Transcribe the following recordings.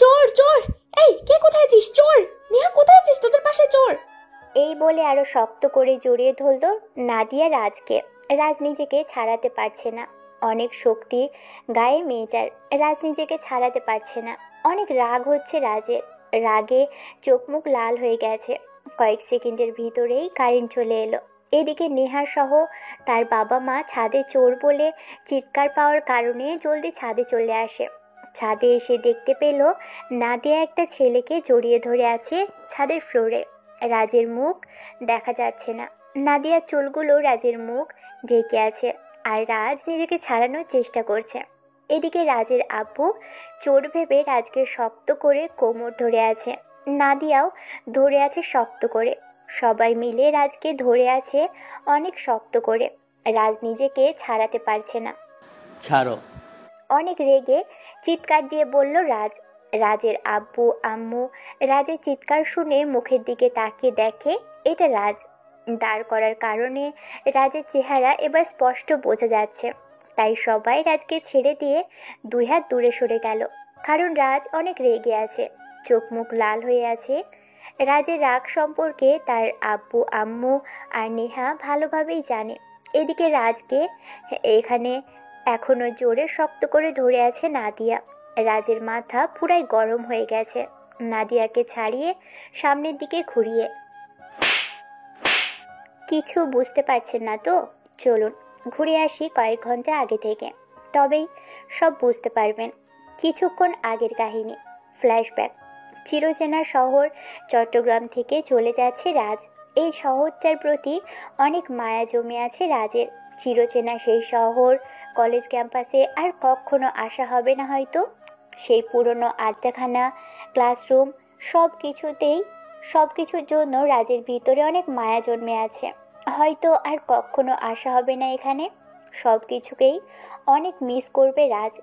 চোর চোর, এই কে কোথায় আছিস? চোর, নেহা কোথায় আছিস? তোদের পাশে চোর। এই বলে আরো শক্ত করে জড়িয়ে ধরল নাদিয়া রাজকে। রাজ নিজেকে ছাড়াতে পারছে না, অনেক শক্তি গায়ে মেয়েটার। রাজ নিজেকে ছাড়াতে পারছে না, অনেক রাগ হচ্ছে রাজের। রাগে চোখ মুখ লাল হয়ে গেছে। কয়েক সেকেন্ডের ভিতরেই কারেন্ট চলে এলো। এদিকে নেহা সহ তার বাবা মা ছাদে চোর বলে চিৎকার পাওয়ার কারণে জলদি ছাদে চলে আসে। ছাদে এসে দেখতে পেল নাদিয়া একটা ছেলেকে জড়িয়ে ধরে আছে ছাদের ফ্লোরে। রাজের মুখ দেখা যাচ্ছে না, নাদিয়ার চুলগুলো রাজের মুখ ঢেকে আছে, আর রাজ নিজেকে ছাড়ানোর চেষ্টা করছে। এদিকে রাজের আব্বু চোর ভেবে রাজকে শক্ত করে কোমর ধরে আছে, নাদিয়াও ধরে আছে শক্ত করে। সবাই মিলে রাজকে ধরে আছে অনেক শক্ত করে। রাজ নিজেকে ছাড়াতে পারছে না। ছাড়ো। অনেক রেগে চিৎকার দিয়ে বলল রাজ। রাজের আব্বু আম্মু রাজের চিৎকার শুনে মুখের দিকে তাকিয়ে দেখে এটা রাজ। দাঁড় করার কারণে রাজের চেহারা এবার স্পষ্ট বোঝা যাচ্ছে। তাই সবাই রাজকে ছেড়ে দিয়ে দুই হাত দূরে সরে গেল, কারণ রাজ অনেক রেগে আছে, চোখ মুখ লাল হয়ে আছে। রাজের রাগ সম্পর্কে তার আব্বু আম্মু আর নেহা ভালোভাবেই জানে। এদিকে রাজকে এখানে এখনো জোরে শক্ত করে ধরে আছে নাদিয়া। রাজের মাথা পুরাই গরম হয়ে গেছে। নাদিয়াকে ছাড়িয়ে সামনের দিকে ঘুরিয়ে, কিছু বুঝতে পারছেন না তো? চলুন ঘুরে আসি কয়েক ঘন্টা আগে থেকে, তবেই সব বুঝতে পারবেন। কিছুক্ষণ আগের কাহিনী, ফ্ল্যাশব্যাক। চিরচেনা শহর চট্টগ্রাম থেকে চলে যাচ্ছে রাজ। এই শহরটার প্রতি অনেক মায়া জমে আছে রাজের। চিরচেনা সেই শহর, কলেজ ক্যাম্পাসে আর কখনো আসা হবে না হয়তো। সেই পুরনো আড্ডাখানা, ক্লাসরুম, সব কিছুর জন্য রাজের ভিতরে অনেক মায়া জন্মে আছে। হয়তো আর কখনো আসা হবে না এখানে। সব কিছুকেই অনেক মিস করবে রাজ।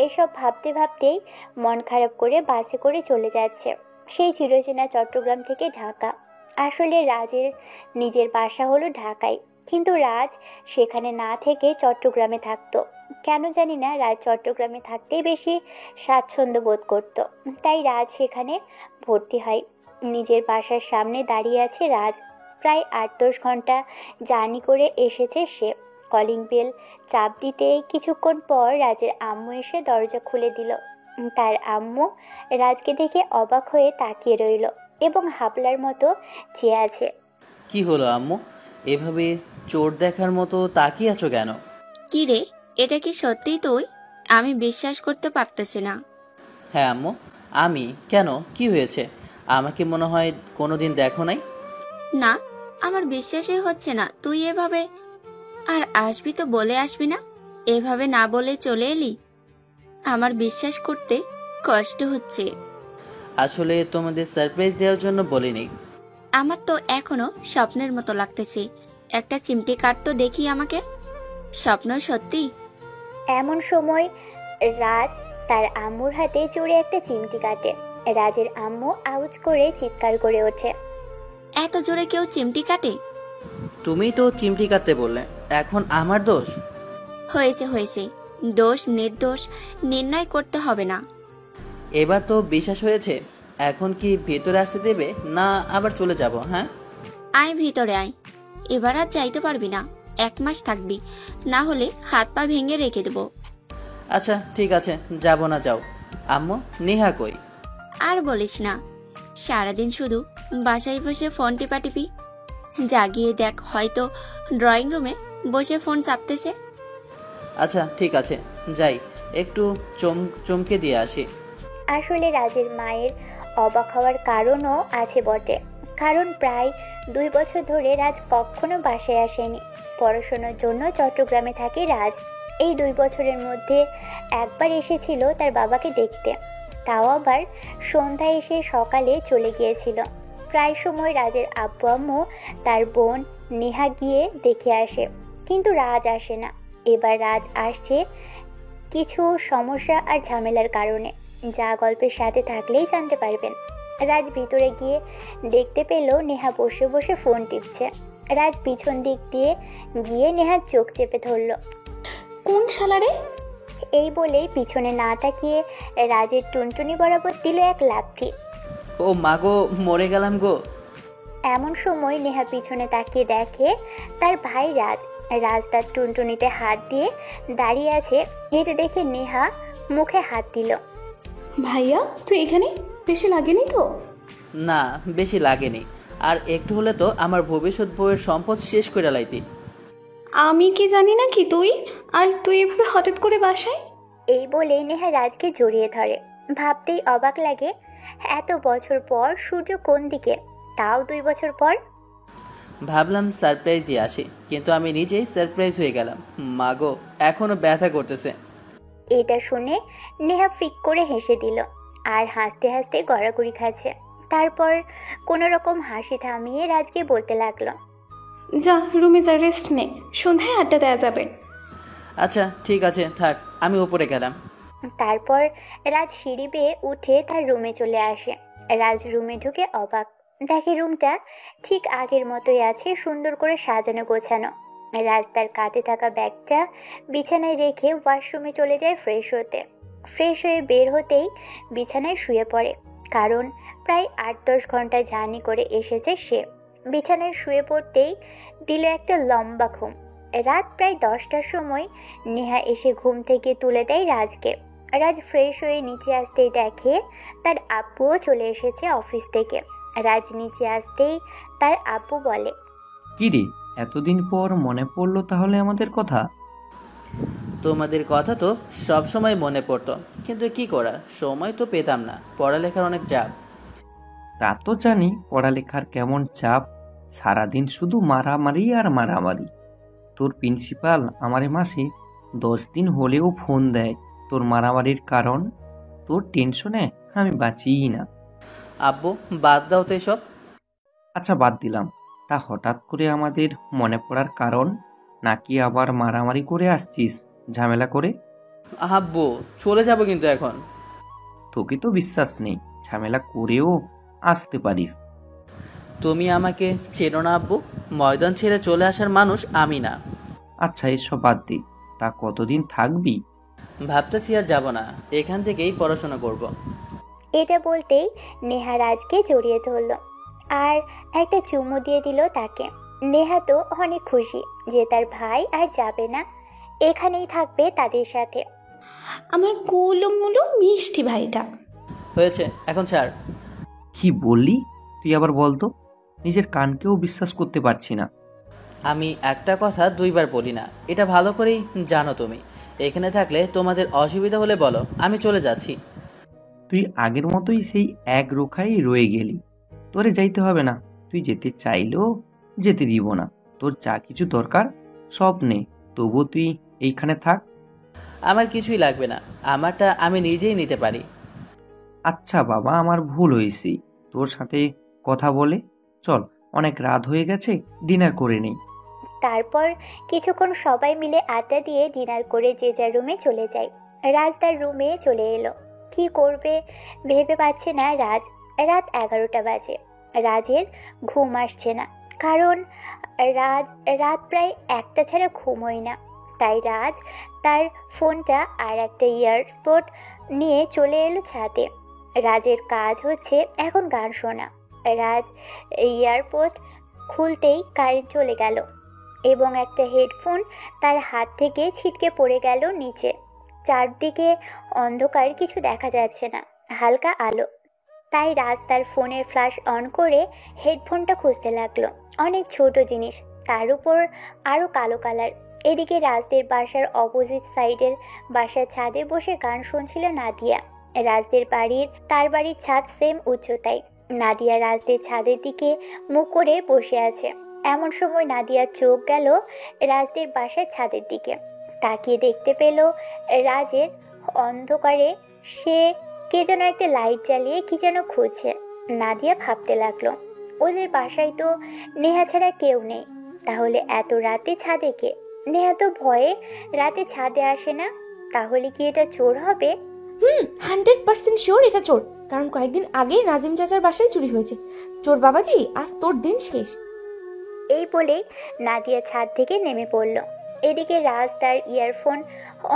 এসব ভাবতে ভাবতেই মন খারাপ করে বাসে করে চলে যাচ্ছে সেই চিরচেনা চট্টগ্রাম থেকে ঢাকা। আসলে রাজের নিজের বাসা হলো ঢাকায়, কিন্তু রাজ সেখানে না থেকে চট্টগ্রামে থাকতো। কেন জানি না, রাজ চট্টগ্রামে থাকতেই বেশি স্বাচ্ছন্দ্য বোধ করত। তাই রাজ সেখানে ভর্তি হয়। নিজের বাসার সামনে দাঁড়িয়ে আছে রাজ। প্রায় ৮-১০ ঘন্টা জার্নি করে এসেছে সে। কলিং বেল চাপ দিতেই কিছুক্ষণ পর রাজের আম্মু এসে দরজা খুলে দিল। তার আম্মু রাজকে দেখে অবাক হয়ে তাকিয়ে রইল এবং হাবলার মতো চেয়ে আছে। কি হলো আম্মু, এভাবে চোর দেখার মতো তাকিয়ে আছো কেন? কি রে, এটা কি সত্যি তুই? আমি বিশ্বাস করতে পারতেছি না। হ্যাঁ আম্মু, আমি। কেন, কি হয়েছে? আমাকে মনে হয় কোনোদিন দেখো নাই। না, আমার বিশ্বাসই হচ্ছে না তুই এভাবে। আর আসবি তো বলে আসবি না, এভাবে না বলে চলে এলি। আমার বিশ্বাস করতে কষ্ট হচ্ছে। আসলে তোমাদের সারপ্রাইজ দেওয়ার জন্য বলিনি। আমার তো এখনো স্বপ্নের মতো লাগতেছে। একটা চিমটি কাট তো দেখি আমাকে। স্বপ্ন সত্যি? এমন সময় রাজ তার আম্মুর হাতে জোরে একটা চিমটি কাটে। রাজের আম্মু আউজ করে চিৎকার করে ওঠে। এত জোরে কেউ চিমটি কাটে? তুমি তো চিমটি কাটতে বললে, এখন আমার দোষ? হয়েছে হয়েছে, দোষ নির্দোষ নির্ণয় করতে হবে না। এবার তো বিশ্বাস হয়েছে। এখন কি ভেতরে আসতে দেবে, না আবার চলে যাব? হ্যাঁ আয় ভিতরে আয়। এবার আর যাইতে পারবি না, 1 মাস থাকবি, না হলে হাত পা ভেঙে রেখে দেবো। আচ্ছা ঠিক আছে, যাব না, যাও। আম্মু, নেহা কই? আর বলিস না, সারাদিন শুধু বাসায় বসে ফোন টিপাটিপি। জাগিয়ে দেখ, হয়তো ড্রয়িং রুমে বসে ফোন চাপতেছে। আচ্ছা ঠিক আছে, যাই, একটু চমকে দিয়ে আসি। আসলে রাজের মায়ের অবাক হওয়ার কারণও আছে বটে, কারণ প্রায় 2 বছর ধরে রাজ কখনো বাসায় আসেনি। পড়াশোনার জন্য চট্টগ্রামে থাকে রাজ। এই 2 বছরের মধ্যে একবার এসেছিল তার বাবাকে দেখতে, তাও আবার সন্ধ্যায় এসে সকালে চলে গিয়েছিল। প্রায় সময় রাজের আব্বু আম্মু তার বোন নেহা গিয়ে দেখে আসে, কিন্তু রাজ আসে না। এবার রাজ আসছে কিছু সমস্যা আর ঝামেলার কারণে, যা গল্পের সাথে থাকলেই জানতে পারবেন। রাজ ভিতরে গিয়ে দেখতে পেল নেহা বসে বসে ফোন টিপছে। রাজ পিছন দিক দিয়ে গিয়ে নেহার চোখ চেপে ধরল। কোন শালারে? এই বলেই পিছনে না তাকিয়ে রাজের টুনটুনি বরাবর দিল এক লাথি। ও মাগো, মরে গেলাম গো। এমন সময় নেহা পিছনে তাকিয়ে দেখে তার ভাই রাজ। রাজ তার টুনটুনিতে হাত দিয়ে দাঁড়িয়ে আছে। এটা দেখে নেহা মুখে হাত দিল। ভাইয়া তুই এখানে? বেশি লাগেনি তো? না, বেশি লাগেনি। আর একটু হলে তো আমার ভবিষ্যৎ বউয়ের সম্পদ শেষ করে লাইতি। আমি কি জানি না কি তুই? আর তুই এভাবে হঠাৎ করে বাসায়? এই বলে নেহা রাজকে জড়িয়ে ধরে। ভাবতেই অবাক লাগে, এত বছর পর সূর্য কোন দিকে, তাও 2 বছর পর। ভাবলাম সারপ্রাইজ দিয়ে আসি, কিন্তু আমি নিজেই সারপ্রাইজ হয়ে গেলাম। মাগো, এখনো ব্যথা করতেছে। এটা শুনে নেহা ফিক করে হেসে দিল আর হাসতে হাসতে গড়াগড়ি খাচ্ছে। তারপর কোনো রকম হাসি থামিয়ে রাজকে বলতে লাগলো, যা রুমে যা, রেস্ট নে, সন্ধ্যায় আড্ডা দেওয়া যাবে। আচ্ছা ঠিক আছে, থাক, আমি উপরে গেলাম। তারপর রাজ সিঁড়ি বেয়ে উঠে তার রুমে চলে আসে। রাজ রুমে ঢুকে অবাক, দেখে রুমটা ঠিক আগের মতোই আছে, সুন্দর করে সাজানো গোছানো। রাজ তার কাঁধে থাকা ব্যাগটা বিছানায় রেখে ওয়াশরুমে চলে যায় ফ্রেশ হতে। ফ্রেশ হয়ে বের হতেই বিছানায় শুয়ে পড়ে, কারণ প্রায় 8-10 ঘন্টা জার্নি করে এসেছে সে। বিছানায় শুয়ে পড়তেই দিল একটা লম্বা ঘুম। রাত প্রায় 10টার সময় নেহা এসে ঘুম থেকে তুলে দেয় রাজকে। রাজ ফ্রেশ হয়ে নিচে আসতেই দেখে তার আব্বুও চলে এসেছে অফিস থেকে। রাজ নিচে আসতেই তার আব্বু বলে, কি রে, এতদিন পর মনে পড়লো তাহলে আমাদের কথা? তোমাদের কথা তো সব সময় মনে পড়তো, কিন্তু কি করার, সময় তো পেতাম না, পড়ালেখার অনেক চাপ। তা তো জানি পড়ালেখার কেমন চাপ, সারাদিন শুধু মারামারি আর মারামারি। তোর প্রিন্সিপাল আমারে মাসে 10 দিন হলেও ফোন দেয় তোর মারামারির কারণ। তোর টেনশনে আমি বাঁচিই না। আব্বু, বাদ দাও তো এসব। আচ্ছা বাদ দিলাম, তা হঠাৎ করে আমাদের মনে পড়ার কারণ? নাকি আবার মারামারি করে আসছিস ঝামেলা করে? আব্বু, চলে যাব কিন্তু এখন। তোকে তো বিশ্বাস নেই, ঝামেলা করেও আসতে পারিস। তুমি আমাকে চেনো না আব্বু, ময়দান ছেড়ে চলে আসার মানুষ আমি না। আচ্ছা এসব বাদ দে, তা কতদিন থাকবি? ভাবতেছি আর যাব না, এখান থেকেই পড়াশোনা করব। এটা বলতেই নেহা রাজকে জড়িয়ে ধরল আর একটা চুমু দিয়ে দিল তাকে। নেহা তো অনেক খুশি যে তার ভাই আর যাবে না, এখানেই থাকবে তাদের সাথে। আমার কুলুমুলু মিষ্টি ভাইটা। হয়েছে, এখন ছাড়। কি বললি তুই আবার বলতো? নিজের কানকেও বিশ্বাস করতে পারছি না। আমি একটা কথা 2 বার বলি না, এটা ভালো করেই জানো তুমি। এখানে থাকলে তোমাদের অসুবিধা হলে বলো, আমি চলে যাচ্ছি। তুই আগের মতোই সেই এক রোখাই রয়ে গেলি। তোরে যাইতে হবে না, তুই যেতে চাইলেও যেতে দিব না। তোর যা কিছু দরকার সব নে, তবু তুই এইখানে থাক। আমার কিছুই লাগবে না, আমারটা আমি নিজেই নিতে পারি। আচ্ছা বাবা, আমার ভুল হয়েছে তোর সাথে কথা বলে। চল, অনেক রাত হয়ে গেছে, ডিনার করে নেই। তারপর কিছুক্ষণ সবাই মিলে আড্ডা দিয়ে ডিনার করে যে যার রুমে চলে যায়। রাজ তার রুমে চলে এলো। কি করবে ভেবে পাচ্ছে না রাজ। রাত 11টা বাজে। রাজের ঘুম আসছে না, কারণ রাত প্রায় 1টা ছাড়া ঘুমোয় না। তাই রাজ তার ফোনটা আর একটা ইয়ারস্পড নিয়ে চলে এলো ছাদে। রাজের কাজ হচ্ছে এখন গান শোনা। রাজ ইয়ারপোস্ট খুলতেই কারেন্ট চলে গেল এবং একটা হেডফোন তার হাত থেকে ছিটকে পড়ে গেল নিচে। চারদিকে অন্ধকার, কিছু দেখা যাচ্ছে না, হালকা আলো। তাই রাজ তার ফোনের ফ্ল্যাশ অন করে হেডফোনটা খুঁজতে লাগলো। অনেক ছোট জিনিস, তার উপর আরও কালো কালার। এদিকে রাজদের বাসার অপোজিট সাইডের বাসার ছাদে বসে গান শুনছিল নাদিয়া। রাজদের তার বাড়ির ছাদ সেম উচ্চতায়। নাদিয়া রাজদের ছাদের দিকে মুখ করে বসে আছে। এমন সময় নাদিয়ার চোখ গেল রাজদের বাসার ছাদের দিকে। তাকিয়ে দেখতে পেল রাজের অন্ধকারে সে কে যেন একটা লাইট জ্বালিয়ে কি যেন খুঁজছে। নাদিয়া ভাবতে লাগলো, ওদের বাসায় তো নেহা ছাড়া কেউ নেই, তাহলে এত রাতে ছাদে কে? নেহা তো ভয়ে রাতে ছাদে আসে না, তাহলে কি এটা চোর হবে? 100% শিওর এটা চোর, কারণ কয়েকদিন আগে নাজিম চাচার বাসায় চুরি হয়েছে। চোর বাবাজি, আজ তোর দিন শেষ। এই বলেই নাদিয়া ছাদ থেকে নেমে পড়ল। এদিকে রাজ তার ইয়ারফোন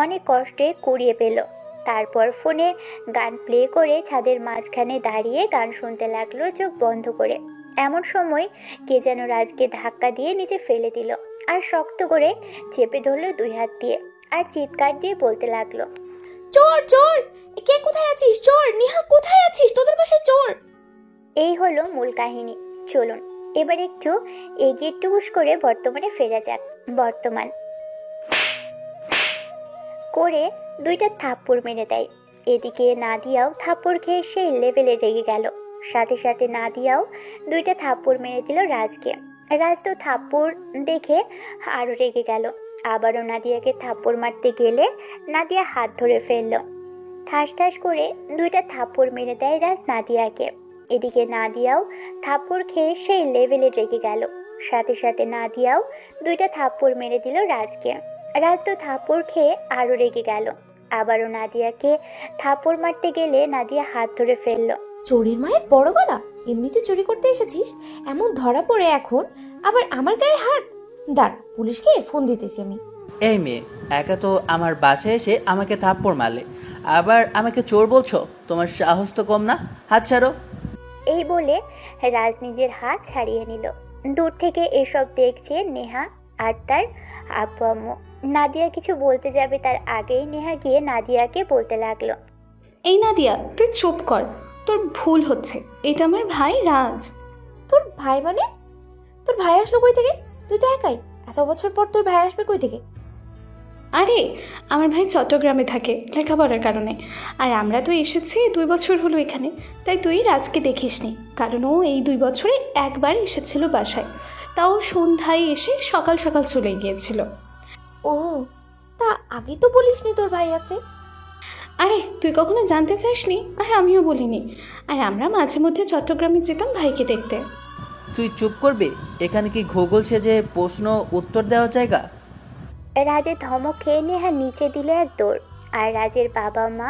অনেক কষ্টে কুড়িয়ে পেল। তারপর ফোনে গান প্লে করে ছাদের মাঝখানে দাঁড়িয়ে গান শুনতে লাগলো চোখ বন্ধ করে। এমন সময় কে যেন রাজকে ধাক্কা দিয়ে নিচে ফেলে দিল আর শক্ত করে চেপে ধরলো 2 হাত দিয়ে আর চিৎকার দিয়ে বলতে লাগলো, চোর চোর, কে কোথায় আছিস? চোর, নিহা কোথায় আছিস? তোদের বাসায় চোর। এই হলো মূল কাহিনী। চলুন এবার একটু এগিয়ে টুস করে বর্তমানে ফেরা যাক। বর্তমান করে 2টা থাপ্পড় মেরে দেয়। এদিকে নাদিয়াও থাপ্পড় খেয়ে সেই লেভেলে রেগে গেল। সাথে সাথে নাদিয়াও 2টা থাপ্পড় মেরে দিল রাজকে। রাজ তো থাপ্পড় দেখে আরো রেগে গেল। আবারও নাদিয়াকে থাপ্পড় মারতে গেলে নাদিয়া হাত ধরে ফেলল। ঠাস ঠাস করে 2টা থাপ্পড় মেরে দেয় রাজ নাদিয়াকে। এদিকে নাদিয়াও থাপ্পড় খেয়ে সেই লেভেলে রেগে গেল। সাথে সাথে নাদিয়াও 2টা থাপ্পড় মেরে দিল রাজকে। রাজ তো থাপ্পড় খেয়ে আরো রেগে গেল। আবারও নাদিয়াকে থাপ্পড় মারতে গেলে নাদিয়া হাত ধরে ফেলল। চোরের মায়ের বড় গলা, এমনিতে চুরি করতে এসেছিস, এমন ধরা পড়ে এখন আবার আমার গায়ে হাত। দাঁড়া, পুলিশকে ফোন দিতেছি আমি। এই মেয়ে, একা তো আমার বাসায় এসে আমাকে থাপ্পড় মারলে, আবার আমাকে চোর বলছো? তোমার সাহস তো কম না, হাত ছাড়ো। এই বলে রাজ নিজের হাত ছাড়িয়ে নিল। দূর থেকে এসব দেখছে নেহা আর তার আব্বু আম্মু। নাদিয়া কিছু বলতে যাবে তার আগেই নেহা গিয়ে নাদিয়াকে বলতে লাগলো, এই নাদিয়া, তুই চুপ কর, তোর ভুল হচ্ছে। এটা আমার ভাই রাজ। তোর ভাই মানে? তোর ভাই আসলো কই থেকে? তুই তো একাই, এত বছর পর তোর ভাই আসবে কই থেকে? আরে, আমার ভাই চট্টগ্রামে থাকে লেখাপড়ার কারণে, আর আমরা তো এসেছি 2 বছর হলো এখানে। তাই তুই রাজকে দেখিসনি, কারণ ও এই 2 বছরে একবার এসেছিল বাসায়, তাও সন্ধ্যায় এসে সকাল সকাল চলে গিয়েছিল। ও, তা আগে তো বলিসনি তোর ভাই আছে। আরে, তুই কখনো জানতে চাসনি, আর আমিও বলিনি। আর আমরা মাঝে মধ্যে চট্টগ্রামে যেতাম ভাইকে দেখতে। তুই চুপ করবি? এখানে কি ভূগোল সেজে প্রশ্ন উত্তর দেওয়ার জায়গা? রাজের ধমক খেয়ে নেহা নিচে দিল এক দৌড়। আর রাজের বাবা মা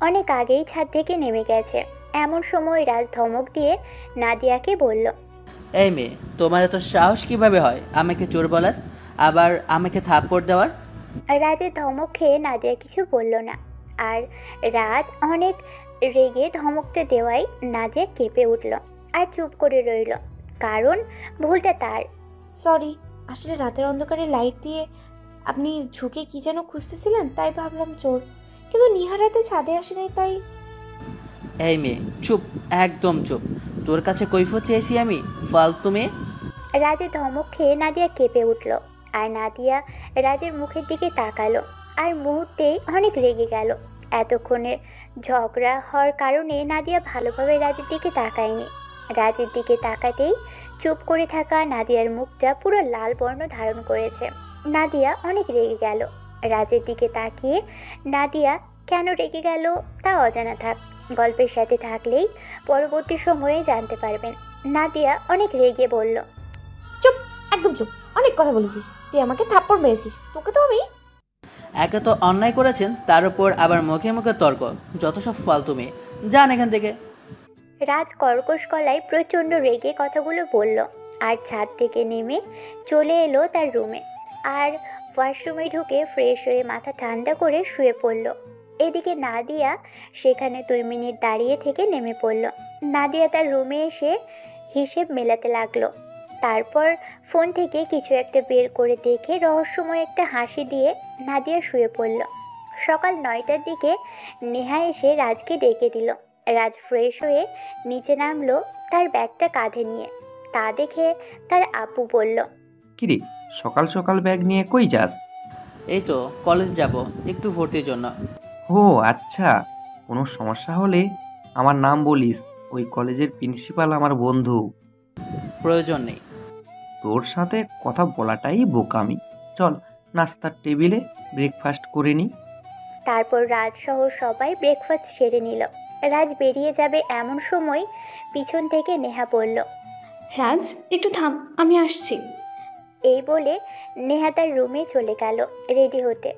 অনেক আগেই ছাদ থেকে নেমে গেছে। এমন সময় রাজ ধমক দিয়ে নাদিয়াকে বলল, এই মেয়ে, তোমার এত সাহস কিভাবে হয় আমাকে চোর বলার, আবার আমাকে থাপ্পড় দেওয়ার? রাজের ধমক খেয়ে নাদিয়া কিছু বলল না। আর রাজ অনেক রেগে ধমকটা দেওয়ায় নাদিয়া কেঁপে উঠল আর চুপ করে রইল, কারণ ভুলটা তার। সরি, আসলে রাতের অন্ধকারে লাইট দিয়ে আপনি ঝুঁকে কি যেন খুঁজতেছিলেন, তাই ভাবলাম চোর, কিন্তু নিহার রাতে ছাদে আসে নাই তাই। এই মেয়ে চুপ, একদম চুপ। তোর কাছে কৈফিয়ত চেয়েছি আমি, ফালতু মেয়ে। রাজের ধমক খেয়ে নাদিয়া কেঁপে উঠল। আর নাদিয়া রাজের মুখের দিকে তাকালো আর মুহূর্তেই অনেক রেগে গেল। এতক্ষণের ঝগড়া হওয়ার কারণে নাদিয়া ভালোভাবে রাজের দিকে তাকায়নি। রাজের দিকে তাকাতেই চুপ করে থাকা নাদিয়ার মুখটা পুরো লাল বর্ণ ধারণ করেছে। নাদিয়া অনেক রেগে গেল। রাজের দিকে তাকিয়ে নাদিয়া কেন রেগে গেল তা অজানা থাক, গল্পের সাথে থাকলেই পরবর্তী সময়ে জানতে পারবেন। নাদিয়া অনেক রেগে বলল, চুপ, একদম চুপ, অনেক কথা বলেছিস। তুই আমাকে থাপ্পড় মেরেছিস, তোকে তো আমি। একে তো অন্যায় করেছেন, তার উপর আবার মুখে মুখে তর্ক, যত সব ফালতু মেয়ে, যান এখান থেকে। রাজ কর্কশ গলায় প্রচণ্ড রেগে কথাগুলো বলল আর ছাদ থেকে নেমে চলে এলো তার রুমে। আর ওয়াশরুমে ঢুকে ফ্রেশ হয়ে মাথা ঠান্ডা করে শুয়ে পড়ল। এদিকে নাদিয়া সেখানে 2 মিনিট দাঁড়িয়ে থেকে নেমে পড়ল। নাদিয়া তার রুমে এসে হিসেব মেলাতে লাগলো। তারপর ফোন থেকে কিছু একটা বের করে দেখে রহস্যময় একটা হাসি দিয়ে নাদিয়া শুয়ে পড়ল। সকাল 9টার দিকে নেহা এসে রাজকে ডেকে দিল। রাজ ফ্রেশ হয়ে নিচে নামলো তার ব্যাগটা কাঁধে নিয়ে। তা দেখে তার আপু বলল, কিরে, সকাল সকাল ব্যাগ নিয়ে কই যাস? এই তো কলেজ যাব, একটু ভর্তির জন্য। ও আচ্ছা, কোনো সমস্যা হলে আমার নাম বলিস, ওই কলেজের প্রিন্সিপাল আমার বন্ধু। প্রয়োজন নেই। তোর সাথে কথা বলাটাই বোকামি। চল নাস্তার টেবিলে ব্রেকফাস্ট করে নি। তারপর রাজ সহ সবাই ব্রেকফাস্ট সেরে নিল। রাজ বেরিয়ে যাবে এমন সময় পিছন থেকে নেহা বলল, রাজ, একটু থাম, আমি আসছি। এই বলে নেহা তার রুমে চলে গেল রেডি হতে।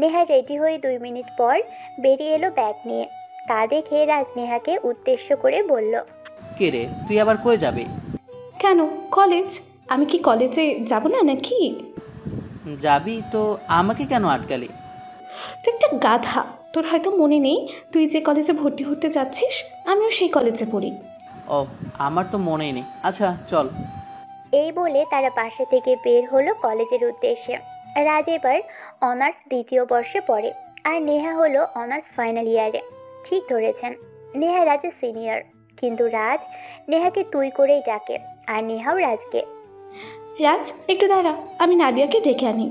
নেহা রেডি হয়ে 2 মিনিট পর বেরিয়ে এলো ব্যাগ নিয়ে। তা দেখে রাজ নেহাকে উদ্দেশ্য করে বলল, কে রে, তুই আবার কই যাবি? কেন, কলেজ। আমি কি কলেজে যাব না নাকি? যাবি তো আমাকে কেন আটকালি? তুই তুই একটা গাধা। তোর হয়তো মনে নেই তুই যে কলেজে ভর্তি হতে যাচ্ছিস, আমিও সেই কলেজে পড়ি। ও, আমার তো মনেই নেই। আচ্ছা চল। এই বলে তারা বাসা থেকে বের হলো কলেজের উদ্দেশ্যে। রাজ এবার অনার্স দ্বিতীয় বর্ষে পড়ে, আর নেহা হলো অনার্স ফাইনাল ইয়ারে। ঠিক ধরেছেন, নেহা রাজের সিনিয়র, কিন্তু রাজ নেহাকে তুই করেই ডাকে, আর নেহাও রাজকে। রাজ একটু দাঁড়া, আমি নাদিয়াকে ডেকে আনি।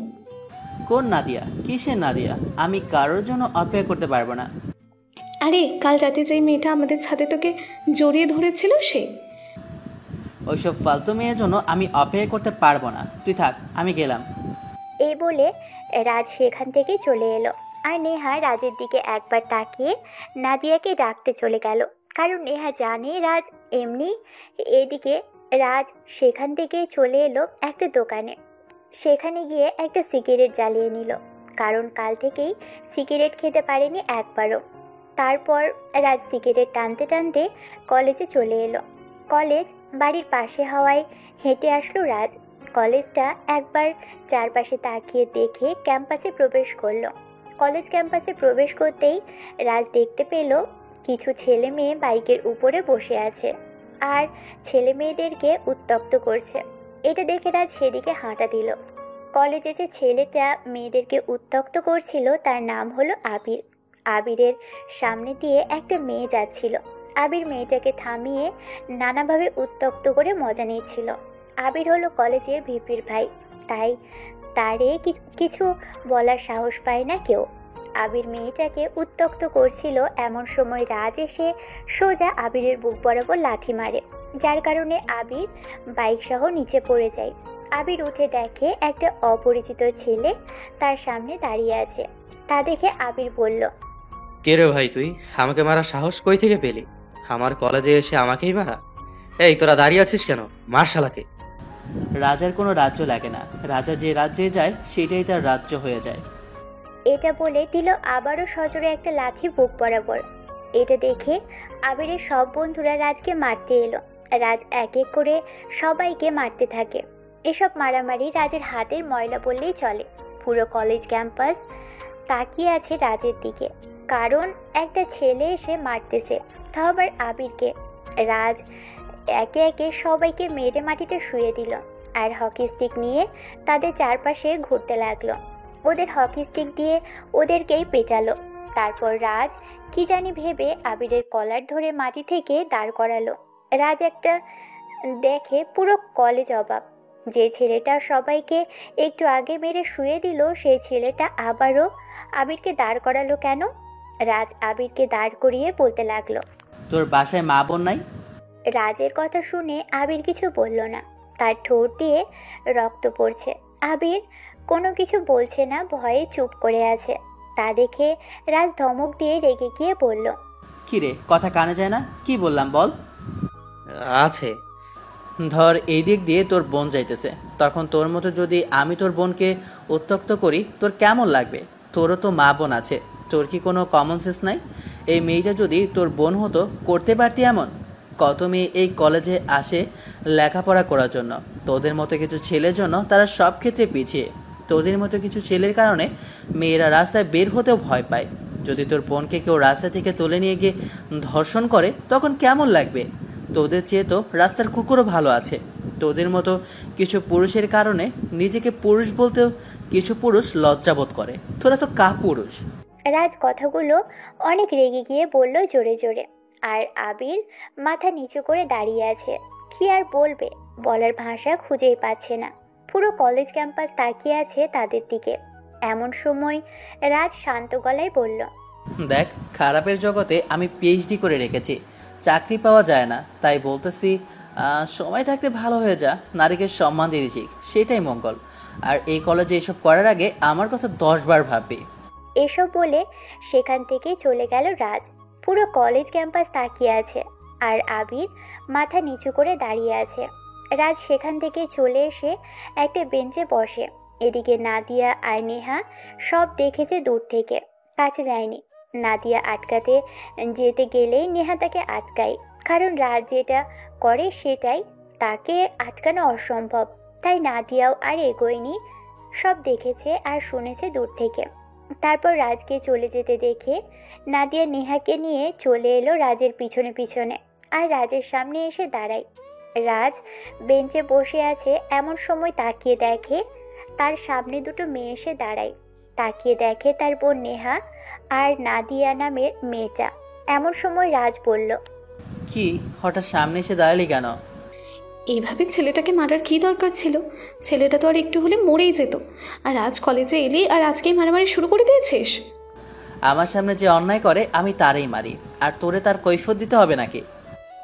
কোন নাদিয়া? কিসের নাদিয়া? আমি কারোর জন্য অপেক্ষা করতে পারবো না। আরে কাল রাতে যেই মেয়েটা আমাদের ছাদে তোকে জড়িয়ে ধরেছিল সে। ওইসব ফালতু মেয়ের জন্য আমি অপেক্ষা করতে পারবো না। তুই থাক, আমি গেলাম। এই বলে রাজ সেখান থেকে চলে এলো, আর নেহা রাজের দিকে একবার তাকিয়ে নাদিয়াকে ডাকতে চলে গেল, কারণ নেহা জানে রাজ এমনি। এদিকে রাজ সেখান থেকে চলে এলো একটা দোকানে। সেখানে গিয়ে একটা সিগারেট জ্বালিয়ে নিল, কারণ কাল থেকেই সিগারেট খেতে পারেনি একবারও। তারপর রাজ সিগারেট টানতে টানতে কলেজে চলে এলো। কলেজ বাড়ির পাশে হওয়ায় হেঁটে আসলো রাজ। কলেজটা একবার চারপাশে তাকিয়ে দেখে ক্যাম্পাসে প্রবেশ করলো। কলেজ ক্যাম্পাসে প্রবেশ করতেই রাজ দেখতে পেল কিছু ছেলে মেয়ে বাইকের উপরে বসে আছে, আর ছেলে মেয়েদেরকে উত্ত্যক্ত করছে। এটা দেখে রাজ সেদিকে হাঁটা দিল। কলেজে যে ছেলেটা মেয়েদেরকে উত্ত্যক্ত করছিল তার নাম হলো আবির। আবিরের সামনে দিয়ে একটা মেয়ে যাচ্ছিল। আবির মেয়েটাকে থামিয়ে নানাভাবে উত্ত্যক্ত করে মজা নিচ্ছিল। আবির হলো কলেজের ভিপির ভাই, তাই তারে কিছু বলার সাহস পায় না কেউ। আবির মেয়েটাকে উত্ত্যক্ত করছিল, এমন সময় রাজ এসে সোজা আবিরের বুক বরাবর লাথি মারে, যার কারণে আবির বাইক সহ নিচে পড়ে যায়। আবির উঠে দেখে একটা অপরিচিত ছেলে তার সামনে দাঁড়িয়ে আছে। তা দেখে আবির বলল, কে রে ভাই তুই? আমাকে মারার সাহস কই থেকে পেলি? আমার কলেজে এসে আমাকেই মারা? এই তোরা দাঁড়িয়ে আছিস কেন? মার শালাকে। রাজার কোনো রাজ্য লাগে না, রাজা যে রাজ্যে যায় সেটাই তার রাজ্য হয়ে যায়। এটা বলে দিল আবারও সজোরে একটা লাথি বুক বরাবর। এটা দেখে আবিরের সব বন্ধুরা রাজকে মারতে এলো। রাজ এক এক করে সবাইকে মারতে থাকে। এসব মারামারি রাজের হাতের ময়লা বললেই চলে। পুরো কলেজ ক্যাম্পাস তাকিয়ে আছে রাজের দিকে, কারণ একটা ছেলে এসে মারতেছে, তাও আবার আবিরকে। রাজ একে একে সবাইকে মেরে মাটিতে শুয়ে দিল, আর হকি স্টিক নিয়ে তাদের চারপাশে ঘুরতে লাগলো। ওদের হকি স্টিক দিয়ে ওদেরকেই পেটালো। তারপর রাজ কি জানি ভেবে আবিরের কলার ধরে মাটি থেকে দাঁড় করালো। রাজ একটা দেখে পুরো কলেজ অবাক। যে ছেলেটা সবাইকে একটু আগে মেরে শুয়ে দিল, সেই ছেলেটা আবারও আবিরকে দাঁড় করালো কেন? রাজ আবিরকে দাঁড় করিয়ে বলতে লাগলো, তোর বাসায় মা বোন নাই? রাজের কথা শুনে আবির কিছু বলল না, তার ঠোঁট দিয়ে রক্ত পড়ছে। আবির কোনো কিছু বলছে না, ভয়ে চুপ করে আছে। তা দেখে রাজ ধমক দিয়ে রেগে গিয়ে বলল, কি রে, কথা কানে যায় না? কি বললাম বল। আছে। ধর এই দিক দিয়ে তোর বোন যাইতেছে, তখন তোর মতো যদি আমি তোর বোনকে উত্ত্যক্ত করি তোর কেমন লাগবে? তোরও তো মা বোন আছে, তোর কি কোনো কমন সেন্স নাই? এই মেয়েটা যদি তোর বোন হতো করতে পারতি এমন? কত মেয়ে এই কলেজে আসে লেখাপড়া করার জন্য, তোদের মতো কিছু ছেলের জন্য তারা সব ক্ষেত্রে পিছিয়ে। তোদের মতো কিছু ছেলের কারণে মেয়েরা রাস্তায় বের হতেও ভয় পায়। যদি তোর বোনকে কেউ রাস্তা থেকে তুলে নিয়ে গিয়ে ধর্ষণ করে তখন কেমন লাগবে? তোদের চেয়ে তো রাস্তার কুকুরও ভালো আছে। তোদের মতো কিছু পুরুষের কারণে নিজেকে পুরুষ বলতেও কিছু পুরুষ লজ্জাবোধ করে। তোরা তো কাপুরুষ। রাজ কথাগুলো অনেক রেগে গিয়ে বলল জোরে জোরে। আর আবির মাথা নিচু করে দাঁড়িয়ে আছে। কি আর বলবে, বলার ভাষা খুঁজেই পাচ্ছে না। পুরো কলেজ ক্যাম্পাস তাকিয়ে আছে তাদের দিকে। এমন সময় রাজ শান্ত গলায় বলল, দেখ, খারাপের জগতে আমি পিএইচডি করে রেখেছি, চাকরি পাওয়া যায় না, তাই বলতেছি সময় থাকতে ভালো হয়ে যা, নারীকে সম্মান দিয়ে দিচ্ছি, সেটাই মঙ্গল। আর এই কলেজে এসব করার আগে আমার কথা 10 বার ভাববি। এসব বলে সেখান থেকে চলে গেল রাজ। পুরো কলেজ ক্যাম্পাস তাকিয়ে আছে, আর আবির মাথা নিচু করে দাঁড়িয়ে আছে। রাজ সেখান থেকে চলে এসে একটা বেঞ্চে বসে। এদিকে নাদিয়া আর নেহা সব দেখেছে দূর থেকে, কাছে যায়নি। নাদিয়া আটকাতে যেতে গেলেই নেহা তাকে আটকায়, কারণ রাজ যেটা করে সেটাই তাকে আটকানো অসম্ভব। তাই নাদিয়াও আর এগোয়নি। সব দেখেছে আর শুনেছে দূর থেকে। তারপর রাজকে চলে যেতে দেখে নাদিয়া নেহাকে নিয়ে চলে এলো রাজের পিছনে পিছনে আর রাজের সামনে এসে দাঁড়ায়। রাজ বেঞ্চে বসে আছে, এমন সময় তাকিয়ে দেখে তার সামনে দুটো মেয়ে এসে দাঁড়ায়। তাকিয়ে দেখে তার বোন নেহা আর নাদিয়া নামের মেয়েটা। এমন সময় রাজ বলল, কি হঠাৎ সামনে এসে দাঁড়ালি কেন? এইভাবে ছেলেটাকে মারার কী দরকার ছিল? ছেলেটা তো আর একটু হলে মরেই যেত। আর আজ কলেজে এলি আর আজকেই মারামারি শুরু করে দিয়েছিস? আমার সামনে যে অন্যায় করে আমি তারই মারি, আর তোরে তার কৈফিয়ত দিতে হবে নাকি?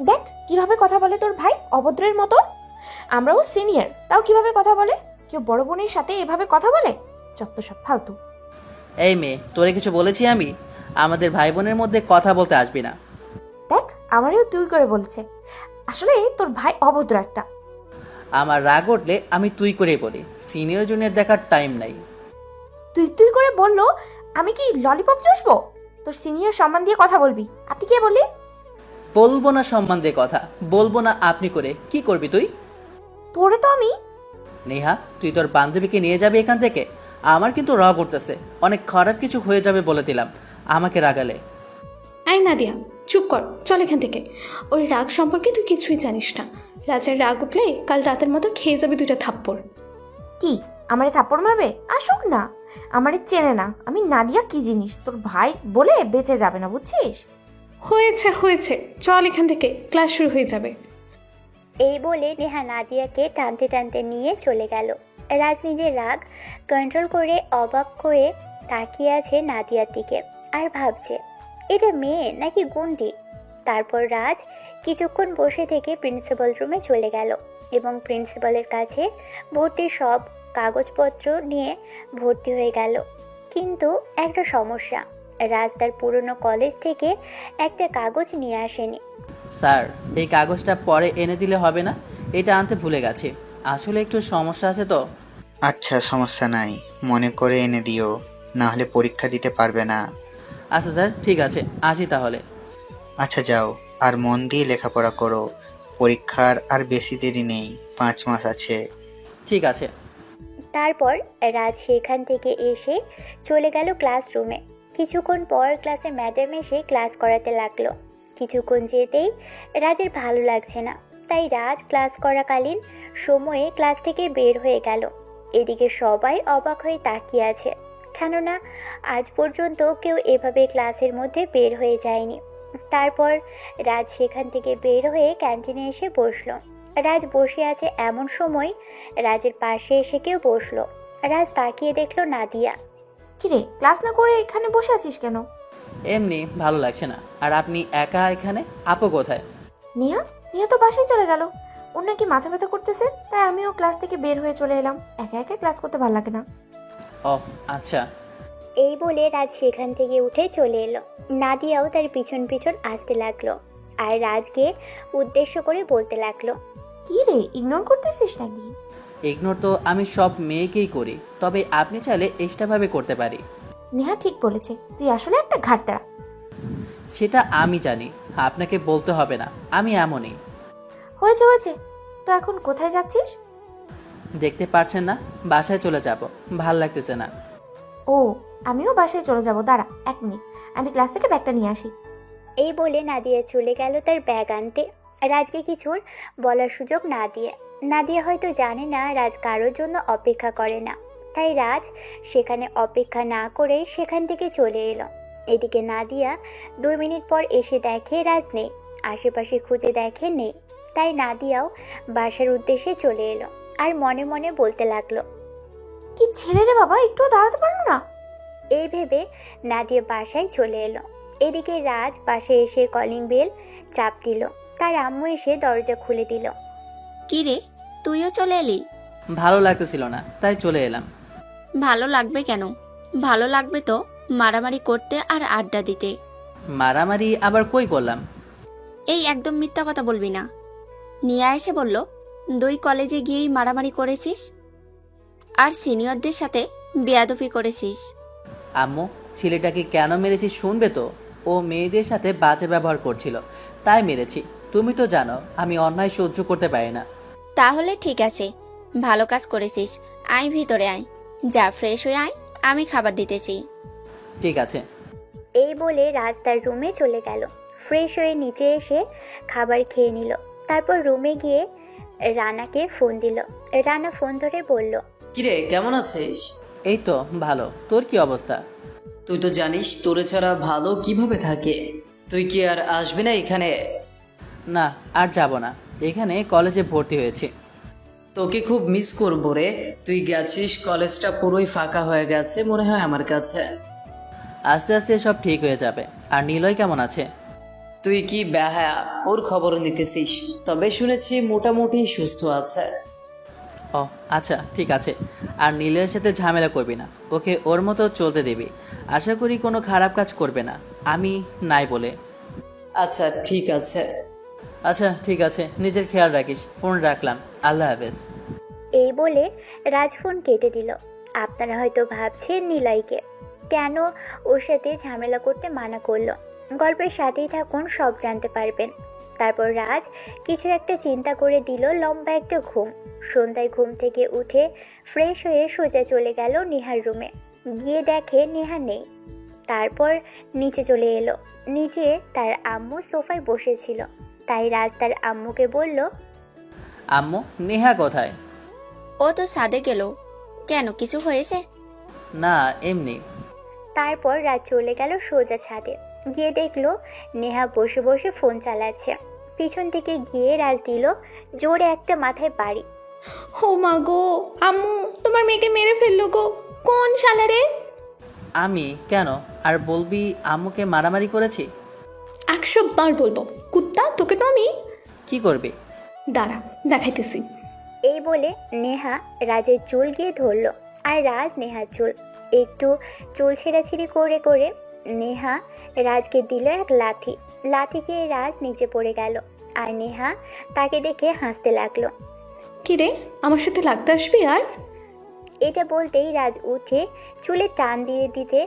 দেখ কিভাবে কথা বলে তোর ভাই, অভদ্রের মতো। আমরাও সিনিয়র, তাও কিভাবে কথা বলে? কেউ বড় বোনের সাথে এভাবে কথা বলে? যত সব ফালতু। এই মেয়ে, তোরে কিছু বলেছি আমি? আমাদের ভাই বোনের মধ্যে কথা বলতে আসবি না। দেখ আমারও তুই করে বলছে। আসলে তোর ভাই অভদ্র একটা। আমার রাগ উঠলে আমি তুই করেই বলি, সিনিয়র জুনিয়র দেখার টাইম নাই। তুই তুই করে বললো, আমি কি ললিপপ চুষবো? তোর সিনিয়র সম্মান দিয়ে কথা বলবি। আপনি কে বললি? বলবো না সম্মান দিয়ে কথা, বলবো না আপনি করে। কি করবি তুই? তোরে তো আমি। নেহা, তুই তোর বান্ধবীকে নিয়ে যাবি এখান থেকে? আমার কিন্তু রাগ উঠতেছে, অনেক খারাপ কিছু হয়ে যাবে বলে দিলাম আমাকে রাগালে। আই নাদিয়া, চুপ কর, চল এখান থেকে। ওর রাগ সম্পর্কে তুই কিছুই জানিস না। রাজের রাগ উঠলে কাল রাতের মতো খেয়ে যাবি 2টা থাপ্পড়। কি আমারে থাপ্পড় মারবে? আসুক না, আমারে চেনে না আমি নাদিয়া কি জিনিস। তোর ভাই বলে বেঁচে যাবে না, বুঝছিস? হয়েছে হয়েছে, চল এখান থেকে, ক্লাস শুরু হয়ে যাবে। এই বলে নেহা নাদিয়াকে টানতে টানতে নিয়ে চলে গেল। রাজ নিজের রাগ কন্ট্রোল করে অবাক হয়ে তাকিয়ে আছে নাদিয়ার দিকে আর ভাবছে, এটা মেয়ে নাকি গুন্ডি। তারপর রাজ কিছুক্ষণ বসে থেকে প্রিন্সিপাল রুমে চলে গেল এবং প্রিন্সিপালের কাছে ভর্তির সব কাগজপত্র নিয়ে ভর্তি হয়ে গেল। কিন্তু একটা সমস্যা, রাজ তার পুরনো কলেজ থেকে একটা কাগজ নিয়ে আসেনি। স্যার, এই কাগজটা পরে এনে দিলে হবে না? এটা আনতে ভুলে গেছি, আসলে একটু সমস্যা আছে তো। আচ্ছা, সমস্যা নাই, মনে করে এনে দিও, না হলে পরীক্ষা দিতে পারবে না। আচ্ছা স্যার, ঠিক আছে, আসি তাহলে। আচ্ছা যাও, আর মন দিয়ে লেখাপড়া করো, পরীক্ষার আর বেশি দেরি নেই, 5 মাস আছে। ঠিক আছে। তারপর রাজ সেখান থেকে এসে চলে গেল ক্লাসরুমে। কিছুক্ষণ পর ক্লাসে ম্যাডাম এসে ক্লাস করাতে লাগলো। কিছুক্ষণ যেতেই রাজের ভালো লাগছে না, তাই রাজ ক্লাস করাকালীন সময়ে ক্লাস থেকে বের হয়ে গেল। এদিকে সবাই অবাক হয়ে তাকিয়ে আছে, কেননা আজ পর্যন্ত কেউ এভাবে ক্লাসের মধ্যে বের হয়ে যায়নি। তারপর রাজ সেখান থেকে বের হয়ে ক্যান্টিনে এসে বসলো। রাজ বসে আছে এমন সময় রাজের পাশে এসে কেউ বসলো। রাজ তাকিয়ে দেখলো নাদিয়া। কিরে, ক্লাস না করে এখানে বসে আছিস কেন? এমনি ভালো লাগছে না। আর আপনি একা এখানে? আপু কোথায়? নিহা নিহা তো বাসায় চলে গেল। ওর নাকি মাথা ব্যথা করতেছে, তাই আমিও ক্লাস থেকে বের হয়ে চলে এলাম। একা একা ক্লাস করতে ভালো লাগে না। ও আচ্ছা। এই বলে রাজ সেখান থেকে উঠে চলে এলো। নাদিয়াও তার পিছন পিছন আসতে লাগলো আর রাজকে উদ্দেশ্য করে বলতে লাগলো, কি রে, ইগনোর করতেছিস নাকি? ইগনোর তো আমি সব মেয়েকেই করি, তবে আপনি চাইলে এক্সট্রাভাবে করতে পারি। নেহা ঠিক বলেছে, তুই আসলে একটা ঘাটতারা। সেটা আমি জানি, আপনাকে বলতে হবে না, আমি এমনই। হয়েছে হয়েছে, তো এখন কোথায় যাচ্ছিস? দেখতে পারছেন না, বাসায় চলে যাব, ভাল লাগতেছে না। ও, আমিও বাসায় চলে যাব, দাঁড়া 1 মিনিট, আমি ক্লাস থেকে ব্যাগটা নিয়ে আসি। এই বলে নাদিয়া চলে গেল তার ব্যাগ আনতে, রাজকে কিছুর বলার সুযোগ না দিয়ে। নাদিয়া হয়তো জানে না রাজ কারোর জন্য অপেক্ষা করে না, তাই রাজ সেখানে অপেক্ষা না করে সেখান থেকে চলে এলো। এদিকে নাদিয়া 2 মিনিট পর এসে দেখে রাজ নেই, আশেপাশে খুঁজে দেখে নেই, তাই নাদিয়াও বাসার উদ্দেশ্যে চলে এলো আর মনে মনে বলতে লাগলো, কি ছেলে রে বাবা, একটু দাঁড়াতে পারলো না? এই ভেবে নাদিয়া বাসায় চলে এলো। এদিকে রাজ বাসায় এসে কলিং বেল চাপ দিল। তার আম্মু এসে দরজা খুলে দিল। কি রে, তুইও চলে এলি? ভালো লাগতেছিল না, তাই চলে এলাম। ভালো লাগবে কেন? ভালো লাগবে তো মারামারি করতে আর আড্ডা দিতে। মারামারি আবার কই করলাম? এই একদম মিথ্যা কথা বলবি না। নিয়া এসে বলল 2 কলেজে গিয়েই মারামারি করেছিস আর সিনিয়রদের সাথে বেয়াদবি করেছিস। আম্মু, ছেলেটাকে কেন মেরেছি শুনবে তো? ও মেয়েদের সাথে বাজে ব্যবহার করছিল, তাই মেরেছি। তুমি তো জানো আমি অন্যায় সহ্য করতে পারি না। তাহলে ঠিক আছে, ভালো কাজ করেছিস। আয় ভিতরে আয়, যা ফ্রেশ হয়ে আয়, আমি খাবার দিতেছি। ঠিক আছে। এই বলে রাজ তার রুমে চলে গেল। ফ্রেশ হয়ে নিচে এসে খাবার খেয়ে নিল। তারপর রুমে গিয়ে রানাকে ফোন দিল। রানা ফোন ধরে বলল, কিরে কেমন আছিস? এই তো ভালো, তোর কি অবস্থা? তুই তো জানিস তোরে ছাড়া ভালো কিভাবে থাকে। তুই কি আর আসবি না এখানে? না, আর যাব না, এখানে কলেজে ভর্তি হয়েছি। তোকে খুব মিস করবো রে। তুই গেছিস, কলেজটা পুরোই ফাঁকা হয়ে গেছে মনে হয় আমার কাছে। আস্তে আস্তে সব ঠিক হয়ে যাবে। আর নিলয় কেমন আছে? তুই কি বেহায়া, ওর খবর নিতেছিস? তবে শুনেছি মোটামুটি সুস্থ আছে। ও আচ্ছা, ঠিক আছে। আর নিলয়ের সাথে ঝামেলা করবি না, ওকে ওর মতো চলতে দিবি। আশা করি কোনো খারাপ কাজ করবে না, আমি নাই বলে। আচ্ছা ঠিক আছে। আচ্ছা ঠিক আছে, নিজের খেয়াল রাখিস। ফোন রাখলাম, আল্লাহ হাফেজ। এই বলে রাজ ফোন কেটে দিল। আপনারা হয়তো ভাবছেন নিলয়কে কেন ওর সাথে ঝামেলা করতে মানা করলো। গল্পের সাথেই থাকুন, সব জানতে পারবেন। তারপর রাজ কিছু একটা চিন্তা করে দিল লম্বা একটা ঘুম। সন্ধ্যায় ঘুম থেকে উঠে ফ্রেশ হয়ে সোজা চলে গেল নেহার রুমে। গিয়ে দেখে নেহা নেই। তারপর নিচে চলে এলো। নিচে তার আম্মু সোফায় বসেছিল। তাই রাজ তার আম্মুকে বলল, আম্মু, নেহা কোথায়? ও তো ছাদে গেল। কেন, কিছু হয়েছে? না, এমনি। তারপর রাজ চলে গেল সোজা ছাদে। গিয়ে দেখলো নেহা বসে বসে ফোন চালাচ্ছে। পিছন থেকে গিয়ে রাজ দিল জোরে একটা মাথায় বাড়ি। ও মা গো, আম্মু তোমার মেয়েকে মেরে ফেললো গো। কোন শালা রে? আমি? কেন? আর বলবি আম্মুকে মারামারি করেছি? 100 বার বলবো, কুত্তা তোকে তো আমি। কি করবি? দাঁড়া, দেখাইতেছি। এই বলে নেহা রাজের চুল গিয়ে ধরল। আর রাজ নেহার চুল একটু চুল ছেঁড়াছিঁড়ি করে করে নেহা রাজকে দিল এক লাথি। লাথি খেয়ে রাজ নিচে পড়ে গেল। আর নেহা তাকে দেখে হাসতে লাগলো। কি রে, আমার সাথে লাগতে আসবি? আর এটা বলতেই রাজ উঠে চুলে টান দিয়ে দিতে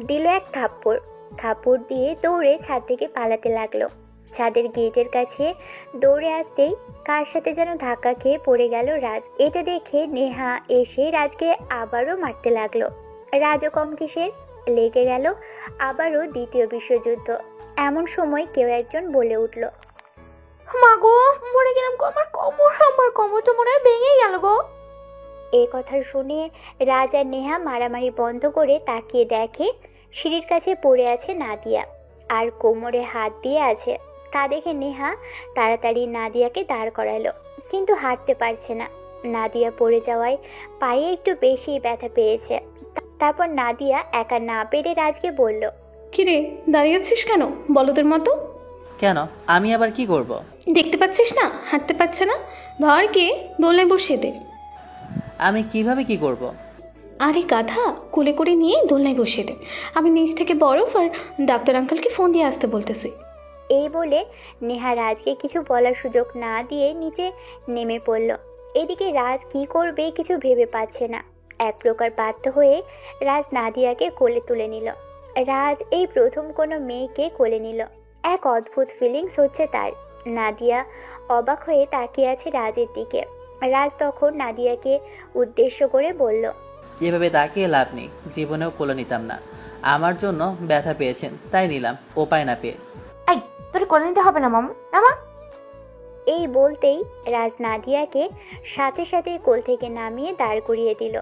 দিল এক থাপ্পড়। থাপ্পড় দিয়ে দৌড়ে ছাদ থেকে পালাতে লাগলো। ছাদের গেটের কাছে দৌড়ে আসতেই কার সাথে যেন ধাক্কা খেয়ে পড়ে গেল রাজ। এটা দেখে নেহা এসে রাজকে আবারও মারতে লাগলো। রাজও কম কিসের, লেগে গেল আবারও দ্বিতীয় বিশ্বযুদ্ধ। এমন সময় কেউ একজন বলে উঠল, মা গো, মরে গেলাম গো, আমার কোমর তো মনে হয় ভেঙেই গেল গো। এই কথা শুনে রাজ আর নেহা মারামারি বন্ধ করে তাকিয়ে দেখে সিঁড়ির কাছে পড়ে আছে নাদিয়া, আর কোমরে হাত দিয়ে আছে। তা দেখে নেহা তাড়াতাড়ি নাদিয়াকে দাঁড় করালো, কিন্তু হাঁটতে পারছে না। নাদিয়া পড়ে যাওয়ায় পায়ে একটু বেশি ব্যথা পেয়েছে। তারপর নাদিয়া একা না পেরে রাজকে বলল, কি রে, দাঁড়িয়ে আছিস কেন বলদের মতো? কেন, আমি আবার কি করব? দেখতে পাচ্ছিস না হাঁটতে পারছে না? ধর গিয়ে দোলনায় বসিয়ে দে। আমি কিভাবে কি করব? আরে গাধা, কোলে করে নিয়ে দোলনায় বসিয়ে দে। আমি নিচ থেকে বরফ আর ডাক্তার আঙ্কেলকে ফোন দিয়ে আসতে বলতেছি। এই বলে নেহা রাজকে কিছু বলার সুযোগ না দিয়ে নিচে নেমে পড়ল। এদিকে রাজ কি করবে কিছু ভেবে পাচ্ছে না। এক প্রকার বাধ্য হয়ে রাজ নাদিয়াকে কোলে তুলে নিল। রাজ এই প্রথম কোনো মেয়েকে কোলে নিল। এক অদ্ভুত ফিলিংস হচ্ছে তার। নাদিয়া অবাক হয়ে তাকিয়ে আছে রাজের দিকে। রাজ তখন নাদিয়াকে উদ্দেশ্য করে বলল, এভাবে তাকিয়ে লাভ নেই, জীবনেও কোলে নিতাম না। আমার জন্য ব্যথা পেয়েছেন তাই নিলাম, উপায় না পেয়ে। এই, তোর কোলে নিতে হবে না মামু, নামা। এই বলতেই রাজ নাদিয়াকে সাথে সাথে কোল থেকে নামিয়ে দাঁড় করিয়ে দিল।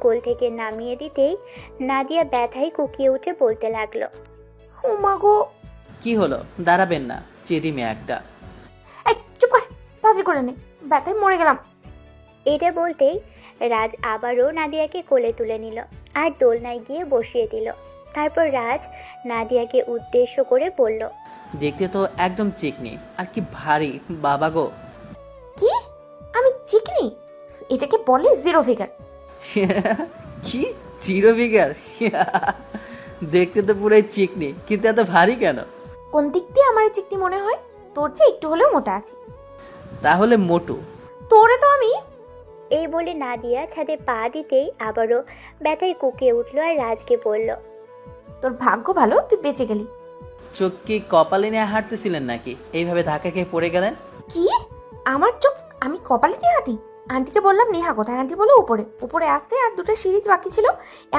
কোল থেকে নামিয়ে দিতেই নাদিয়া ব্যথায় কুকিয়ে উঠে বলতে লাগলো, ও মা গো। কি হলো, দাঁড়াবেন না? চেদি মেয়ে একটা। এই চুপ কর, তাড়াতাড়ি করে নে, ব্যথায় মরে গেলাম। এটা বলতেই রাজ আবারও নাদিয়াকে কোলে তুলে নিল আর দোলনায় গিয়ে বসিয়ে দিল। তারপর রাজ নাদিয়াকে উদ্দেশ্য করে বলল, দেখতে তো একদম চিকনি, আর কি ভারী বাবা গো। কি? আমি চিকনি? এটাকে বলে জিরো ফিগার। কি জিরো ফিগার? দেখতে তো পুরাই চিকনি, কিন্তু এত ভারী কেন? কোন দিক দিয়ে আমার চিকনি মনে হয়? তোর চেয়ে একটু হলেও মোটা আছে। তাহলে মোটু। তোরে তো আমি। এই বলে নাদিয়া ছাদে পা দিতেই আবারও ব্যথায় কুকিয়ে উঠল আর রাজকে বলল, তোর ভাগ্য ভালো তুই বেঁচে গেলি। চোখ কি কপালে নিয়ে হাঁটতেছিলেন নাকি এইভাবে ধাক্কা খেয়ে পড়ে গেলেন? কি? আমার চোখ আমি কপালে নিয়ে হাঁটি? আন্টিকে বললাম নেহা কোথায়, আন্টি বলো উপরে। উপরে আসতে আর দুটো সিরিজ বাকি ছিল,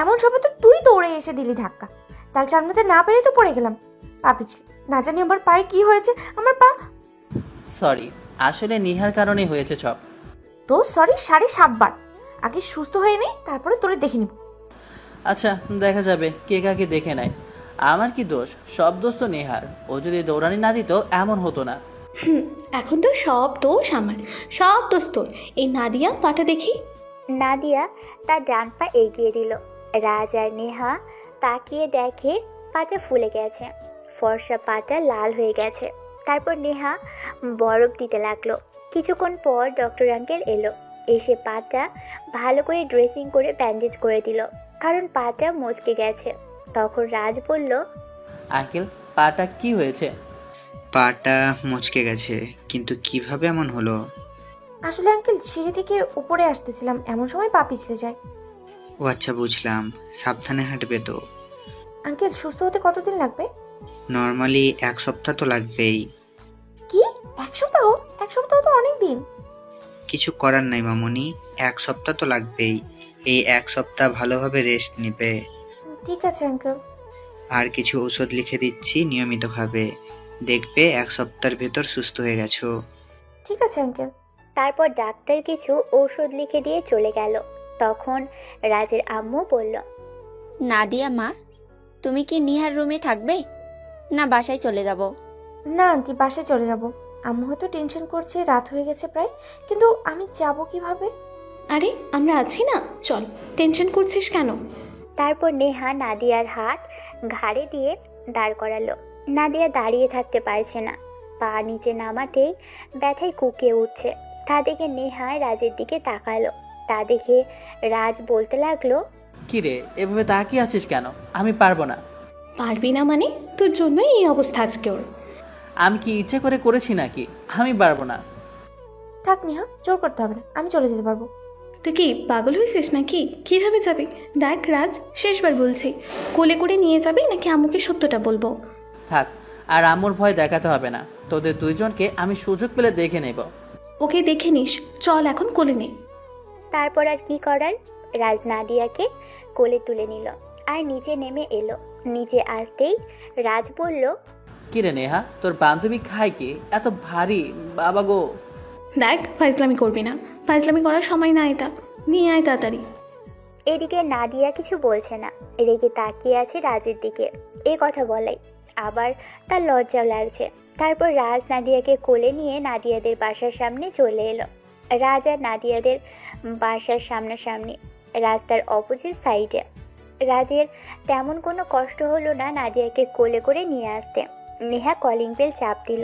এমন সময় তো তুই দৌড়ে এসে দিলি ধাক্কা। তাল চামড়াতে না পেরে তো পড়ে গেলাম। পা পিছলে, না জানি আমার পায়ে কি হয়েছে। আমার পা। সরি, আসলে নিহার কারণেই হয়েছে সব। তো সরি 7.5 বার। আগে সুস্থ হয়ে নেই, তারপরে তোরে দেখে নিব। আচ্ছা, দেখা যাবে কে কাকে দেখে নেয়। আমার কি দোষ? সব দোষ তো নেহার। ও যদি দৌড়ানি না দিত এমন হতো না। এখন তো সব দোষ আমার, সব দোষ তোর। এই নাদিয়া পাটা দেখি। নাদিয়া তার ডান পা এগিয়ে দিল। রাজ আর নেহা তাকিয়ে দেখে পাটা ফুলে গেছে, ফর্সা পাটা লাল হয়ে গেছে। তারপর নেহা বরফ দিতে লাগলো। কিছুক্ষণ পর ডক্টর আঙ্কেল এলো। এসে পাটা ভালো করে ড্রেসিং করে ব্যান্ডেজ করে দিল, কারণ পাটা মচকে গেছে। তখন রাজ বলল, আঙ্কেল, পাটা কি হয়েছে? পাটা মচকে গেছে, কিন্তু কিভাবে এমন হলো? আসলে আঙ্কেল, সিঁড়ি থেকে উপরে আসতেছিলাম, এমন সময় পা পিছলে যায়। ও আচ্ছা, বুঝলাম। সাবধানে হাঁটবে তো। আঙ্কেল, সুস্থ হতে কতদিন লাগবে? নর্মালি 1 সপ্তাহ তো লাগবেই। কি 1 সপ্তাহ? 1 সপ্তাহ তো অনেক দিন। কিছু করার নাই মামুনি, 1 সপ্তাহ তো লাগবেই। এই 1 সপ্তাহ ভালোভাবে রেস্ট নেবে। ঠিক আছে আঙ্কেল। আর কিছু ওষুধ লিখে দিচ্ছি, নিয়মিত খাবে। দেখবে 1 সপ্তাহের ভেতর সুস্থ হয়ে গেছো। ঠিক আছে আঙ্কেল। তারপর ডাক্তার কিছু ঔষধ লিখে দিয়ে চলে গেল। তখন রাজের আম্মু বলল, নাদিয়া মা, তুমি কি নিহার রুমে থাকবে না বাসায় চলে যাব? না আন্টি, বাসায় চলে যাব। আম্মু হয়তো টেনশন করছে, রাত হয়ে গেছে প্রায়, কিন্তু আমি যাব কিভাবে? আরে আমরা আছি না, চল, টেনশন করছিস কেন? তারপর নেহা নাদিয়ার হাত ঘাড়ে দিয়ে দাঁড় করালো। নাদিয়া দাঁড়িয়ে থাকতে পারছে না, পা নিচে নামাতেই ব্যথায় কুকিয়ে উঠছে। তা দেখে নেহা রাজের দিকে তাকালো। তা দেখে রাজ বলতে লাগলো, কি রে, এভাবে তাকিয়ে আছিস কেন? আমি পারবো না। পারবি না মানে? তোর জন্যই এই অবস্থা আজকে ওর। আমি কি ইচ্ছে করে করেছি নাকি? আমি পারবো না। থাক নিহা, জোর করতে হবে না, আমি চলে যেতে পারবো। তুই কি পাগল হয়েছিস নাকি? কিভাবে যাবি? দেখ রাজ, শেষবার বলছি, কোলে করে নিয়ে যাবি নাকি আম্মুকে সত্যটা বলবো? থাক, আর আম্মুর ভয় দেখাতে হবে না। তোদের দুইজনকে আমি সুযোগ পেলে দেখে নেব। ওকে দেখে নিস, চল এখন কোলে নে। তারপর আর কি করার, রাজ নাদিয়াকে কোলে তুলে নিল আর নিচে নেমে এলো। নিচে আসতেই রাজ বলল, কি রে নেহা, তোর বান্ধবী খায় কি? এত ভারী, বাবা গো। দেখ, ফাইজলামি করবি না, ফাইজলামি করার সময় না এটা, নিয়ে আয় তাড়াতাড়ি। এদিকে নাদিয়া কিছু বলছে না, রেগে তাকিয়ে আছে রাজের দিকে। এই কথা বলাই আবার তার লজ্জাও লাগছে। তারপর রাজ নাদিয়াকে কোলে নিয়ে নাদিয়াদের বাসার সামনে চলে এলো। রাজ আর নাদিয়াদের বাসার সামনাসামনি, রাস্তার অপোজিট সাইডে। রাজের তেমন কোনো কষ্ট হলো না নাদিয়াকে কোলে করে নিয়ে আসতে। নেহা কলিং বেল চাপ দিল।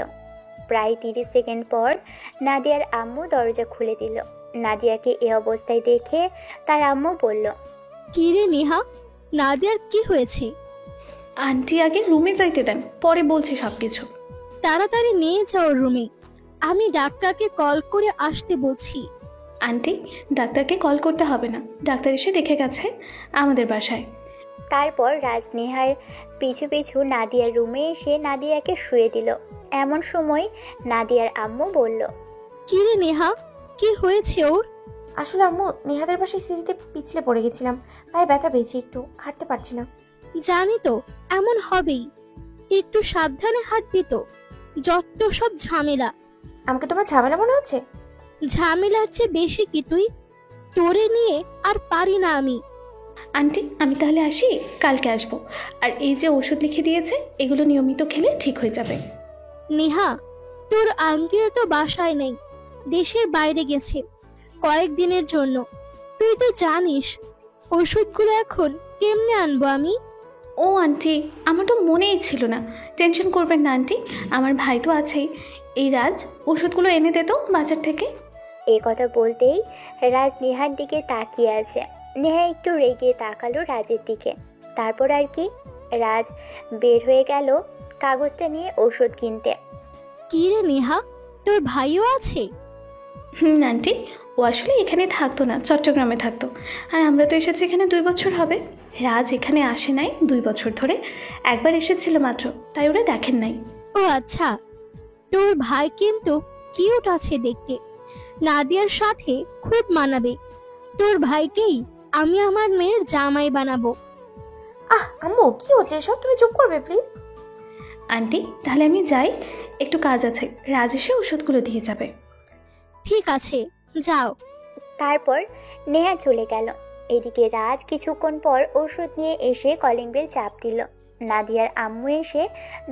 প্রায় 30 সেকেন্ড পর নাদিয়ার আম্মু দরজা খুলে দিল। নাদিয়াকে এ অবস্থায় দেখে তার আম্মু বলল, কি রে নেহা, নাদিয়ার কি হয়েছে? আন্টি আগে রুমে যাইতে দেন, পরে বলছি সব কিছু। তাড়াতাড়ি নিয়ে যাও রুমে, আমি ডাক্তারকে কল করে আসতে বলছি। আন্টি, ডাক্তারকে কল করতে হবে না, ডাক্তার এসে দেখে গেছে আমাদের বাসায়। তারপর রাজ নেহার পিছু পিছু নাদিয়ার রুমে এসে নাদিয়াকে শুয়ে দিল। এমন সময় নাদিয়ার আম্মু বলল, কি রে নেহা, কি হয়েছে ওর? আসলে আম্মু, নিহাদের বাসায় সিঁড়িতে পিছলে পড়ে গেছিলাম, পায়ে ব্যথা পেয়েছি, একটু হাঁটতে পারছি না। জানি তো এমন হবেই, একটু সাবধানে হাঁটবি তো। যত সব ঝামেলা। আমাকে তোমার ঝামেলা মনে হচ্ছে? ঝামেলার চেয়ে বেশি কি তুই? তোরে নিয়ে আর পারি না আমি। আন্টি, আমি তাহলে আসি, কালকে আসবো। আর এই যে ওষুধ লিখে দিয়েছে, এগুলো নিয়মিত খেলে ঠিক হয়ে যাবে। নেহা, তোর আঙ্কেল তো বাসায় নেই, দেশের বাইরে গেছে কয়েকদিনের জন্য। তুই তো জানিস ওষুধগুলো এখন কেমনে আনবো আমি? ও আন্টি, আমার তো মনেই ছিল না। টেনশন করবেন না আন্টি, আমার ভাই তো আছেই। এই রাজ, ওষুধগুলো এনে দে তো বাজার থেকে। এই কথা বলতেই রাজ নেহার দিকে তাকিয়ে আছে। নেহা একটু রেগে তাকালো রাজের দিকে। তারপর আর কি, রাজ বের হয়ে গেল কাগজটা নিয়ে ওষুধ কিনতে। কি রে নেহা, তোর ভাইও আছে? আন্টি, ও আসলে এখানে থাকতো না, চট্টগ্রামে থাকতো। আর আমরা তো এসেছি এখানে 2 বছর হবে। রাজ এখানে আসে নাই 2 বছর ধরে, একবার এসেছিল মাত্র, তাই ওরা দেখেন নাই। ও আচ্ছা, তোর ভাই কিন্তু কিউট আছে দেখতে, নাদিয়ার সাথে খুব মানাবে। তোর ভাইকেই আমি আমার মেয়ের জামাই বানাবো। আম্মু কি হচ্ছে এসব? তুমি চুপ করবে প্লিজ। আন্টি তাহলে আমি যাই, একটু কাজ আছে, রাজ এসে ওষুধগুলো দিয়ে যাবে। ঠিক আছে, যাও। তারপর নেহা চলে গেল। এদিকে রাজ কিছুক্ষণ পর ওষুধ নিয়ে এসে কলিং বেল চাপ দিল। নাদিয়ার আম্মু এসে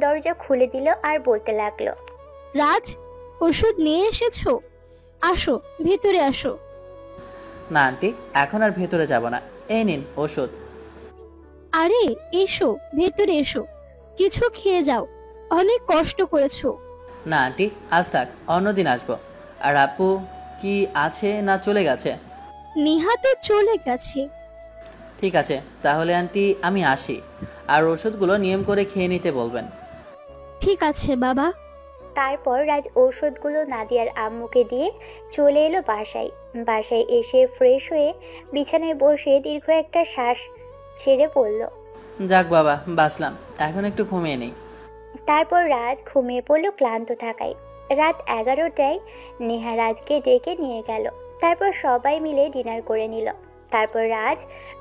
দরজা খুলে দিল আর বলতে লাগলো, রাজ, ওষুধ নিয়ে এসেছো? আসো, ভেতরে আসো। না আন্টি, এখন আর ভেতরে যাব না। এই নিন ওষুধ। আরে এসো, ভেতরে এসো, কিছু খেয়ে যাও, অনেক কষ্ট করেছো। না আন্টি, আজ থাক, অন্যদিন আসবো। আর আপু কি আছে না চলে গেছে? নেহা তো চলে গেছে। ঠিক আছে তাহলে আন্টি, আমি আসি। আর ওষুধগুলো নিয়ম করে খেয়ে নিতে বলবেন। ঠিক আছে বাবা। তারপর রাজ ঔষধগুলো নাদিয়ার আম্মুকে দিয়ে চলে এলো বাসায়। বাসায় এসে ফ্রেশ হয়ে বিছানায় বসে দীর্ঘ একটা শ্বাস ছেড়ে পড়ল। যাক বাবা, বাঁচলাম। এখন একটু ঘুমিয়ে নেই। তারপর রাজ ঘুমিয়ে পড়ল ক্লান্ত থাকায়। রাত 11টায় নেহা রাজকে ডেকে নিয়ে গেল। তারপর সবাই মিলে ডিনার করে নিল। তারপর রাজ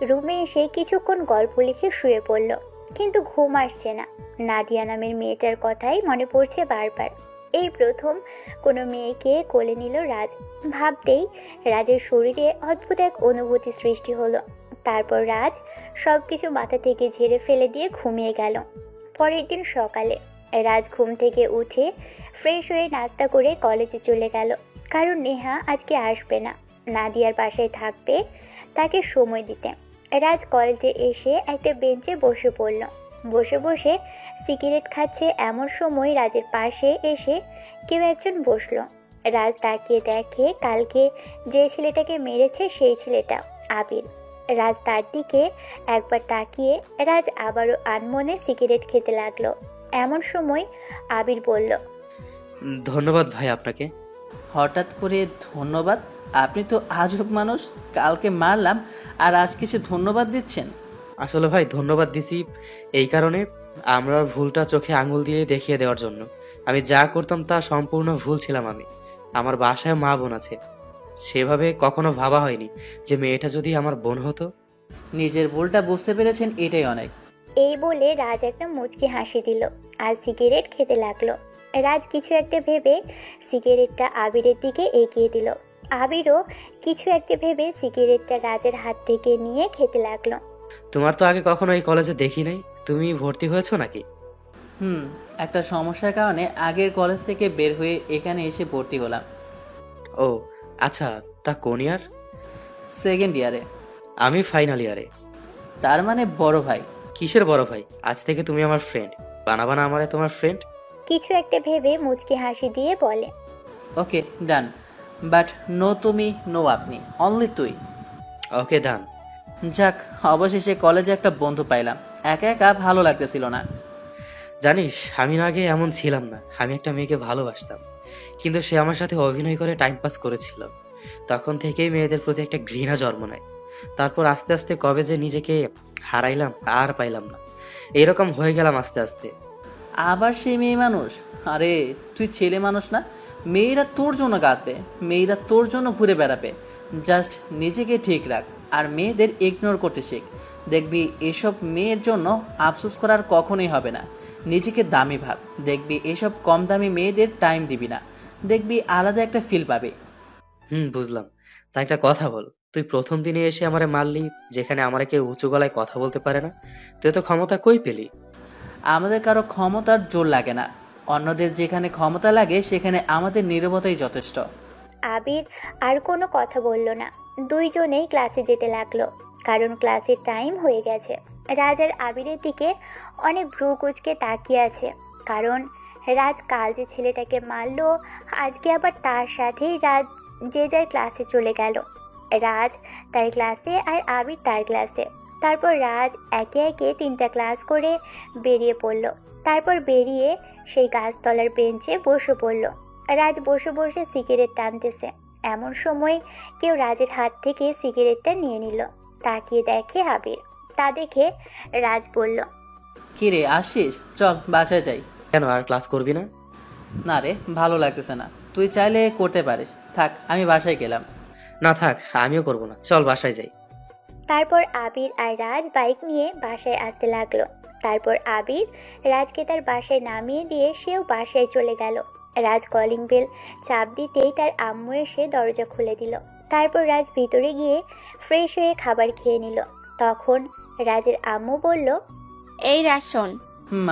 রুমে এসে কিছুক্ষণ গল্প লিখে শুয়ে পড়ল, কিন্তু ঘুম আসছে না। নাদিয়া নামের মেয়েটার কথাই মনে পড়ছে বারবার। এই প্রথম কোনো মেয়েকে কোলে নিল রাজ। ভাবতেই রাজের শরীরে অদ্ভুত এক অনুভূতি সৃষ্টি হলো। তারপর রাজ সব কিছু মাথা থেকে ঝেড়ে ফেলে দিয়ে ঘুমিয়ে গেল। পরের দিন সকালে রাজ ঘুম থেকে উঠে ফ্রেশ হয়ে নাস্তা করে কলেজে চলে গেল, কারণ নেহা আজকে আসবে না, নাদিয়ার বাসায় থাকবে, তাকে সময় দিতে। রাজ কলেজে এসে একটা বেঞ্চে বসে পড়ল। বসে বসে সিগারেট খাচ্ছে এমন সময় রাজের পাশে এসে কেউ একজন বসলো। রাজ তাকিয়ে দেখে কালকে যে ছেলেটাকে মেরেছে সেই ছেলেটা আবির। রাজ তার দিকে একবার তাকিয়ে রাজ আবারও আনমনে সিগারেট খেতে লাগলো। এমন সময় আবির বলল, ধন্যবাদ ভাই আপনাকে। হঠাৎ করে ধন্যবাদ? আপনি তো আজব মানুষ। কালকে মারলাম আর আজ কিছু ধন্যবাদ দিচ্ছেন? আসলে ভাই ধন্যবাদ দিছি এই কারণে, আমরা ভুলটা চোখে আঙুল দিয়ে দেখিয়ে দেওয়ার জন্য। আমি যা করতাম তা সম্পূর্ণ ভুল ছিলাম আমি। আমার বাসায় মা বোন আছে, সেভাবে কখনো ভাবা হয়নি যে মেয়েটা যদি আমার বোন হতো। নিজের ভুলটা বুঝতে পেরেছেন, এটাই অনেক। এই বলে রাজ একটা মুচকি হাসি দিল আর সিগারেট খেতে লাগলো। রাজ কিছু একটা ভেবে সিগারেটটা আবিরের দিকে এগিয়ে দিল। আবিরও কিছু একটা ভেবে সিগারেটটা রাজের হাত থেকে নিয়ে খেতে লাগলো। তোমার তো আগে কখনো এই কলেজে দেখি নাই, তুমি ভর্তি হয়েছো নাকি? একটা সমস্যার কারণে আগের কলেজ থেকে বের হয়ে এখানে এসে ভর্তি হলাম। ও আচ্ছা, তা কোন ইয়ার? সেকেন্ড ইয়ারে। আমি ফাইনাল ইয়ারে। তার মানে বড় ভাই। কিসের বড় ভাই? আজ থেকে তুমি আমার ফ্রেন্ড, বানাবা না আমারে তোমার ফ্রেন্ড? কিছু একটা ভেবে মুচকি হাসি দিয়ে বলে, ওকে ডান, বাট নো তুমি, নো আপনি, অনলি তুই। ওকে ডান। যাক, অবশেষে কলেজে একটা বন্ধু পাইলাম। একা একা ভালো লাগতেছিল না। জানিস আমি আগে এমন ছিলাম না। আমি একটা মেয়েকে ভালোবাসতাম, কিন্তু সে আমার সাথে অভিনয় করে টাইম পাস করেছিল। তখন থেকেই মেয়েদের প্রতি একটা ঘৃণা জন্ম নেয়। তারপর আস্তে আস্তে কবে যে নিজেকে হারাইলাম আর পাইলাম না, এরকম হয়ে গেলাম আস্তে আস্তে। আবার সেই মেয়ে মানুষ? আরে তুই ছেলে মানুষ না? মেয়েরা তোর জন্য কাঁদবে, মেয়েরা তোর জন্য ঘুরে বেড়াবে। জাস্ট নিজেকে ঠিক রাখ আর মেয়েদের ইগনোর করতে শেখ। দেখবি এসব মেয়ের জন্য আফসোস করার কখনোই হবে না। নিজেকে দামি ভাব। দেখবি এসব কম দামি মেয়েদের টাইম দিবি না, দেখবি আলাদা একটা ফিল পাবে। বুঝলাম। তা একটা কথা বল, তুই প্রথম দিনে এসে আমারে মারলি, যেখানে আমারে কেউ উঁচু গলায় কথা বলতে পারে না। তুই তো ক্ষমতা কই পেলি? আমাদের কারো ক্ষমতার জোর লাগে না। অন্যদের যেখানে ক্ষমতা লাগে সেখানে আমাদের নীরবতাই যথেষ্ট। আবির আর কোনো কথা বলল না। দুইজনেই ক্লাসে যেতে লাগলো, কারণ ক্লাসের টাইম হয়ে গেছে। রাজ আর আবিরের দিকে অনেক ভ্রু কুচকে তাকিয়ে আছে, কারণ রাজ কাল যে ছেলেটাকে মারলো আজকে আবার তার সাথেই রাজ যে যার ক্লাসে চলে গেল। রাজ তার ক্লাসে আর আবির তার ক্লাসে। তারপর রাজ একে একে 3টা ক্লাস করে বেরিয়ে পড়ল। তারপর বেরিয়ে সেই গাছতলার বেঞ্চে বসে পড়ল। রাজ বসে বসে সিগারেট টানতেছে। এমন সময় কেউ রাজের হাত থেকে সিগারেটটা নিয়ে নিল। তাকিয়ে দেখে আবির। তা দেখে রাজ বলল, কিরে আসিস? চল বাসায় যাই। কেন, আর ক্লাস করবি না? না রে, ভালো লাগতেছে না। তুই চাইলে করতে পারিস। থাক, আমি বাসায় গেলাম। না থাক, আমিও করব না, চল বাসায় যাই। তারপর আবির আর রাজ বাইক নিয়ে বাসায় আসতে লাগলো। তারপর আবির রাজকে তার বাসায় নামিয়ে দিয়ে সেও বাসায় চলে গেল। রাজ কলিং বেল চাপ দিতেই তার আম্মু এসে দরজা খুলে দিল। তারপর রাজ ভিতরে গিয়ে ফ্রেশ হয়ে খাবার খেয়ে নিল। তখন রাজের আম্মু বলল, এই রাজ শোন,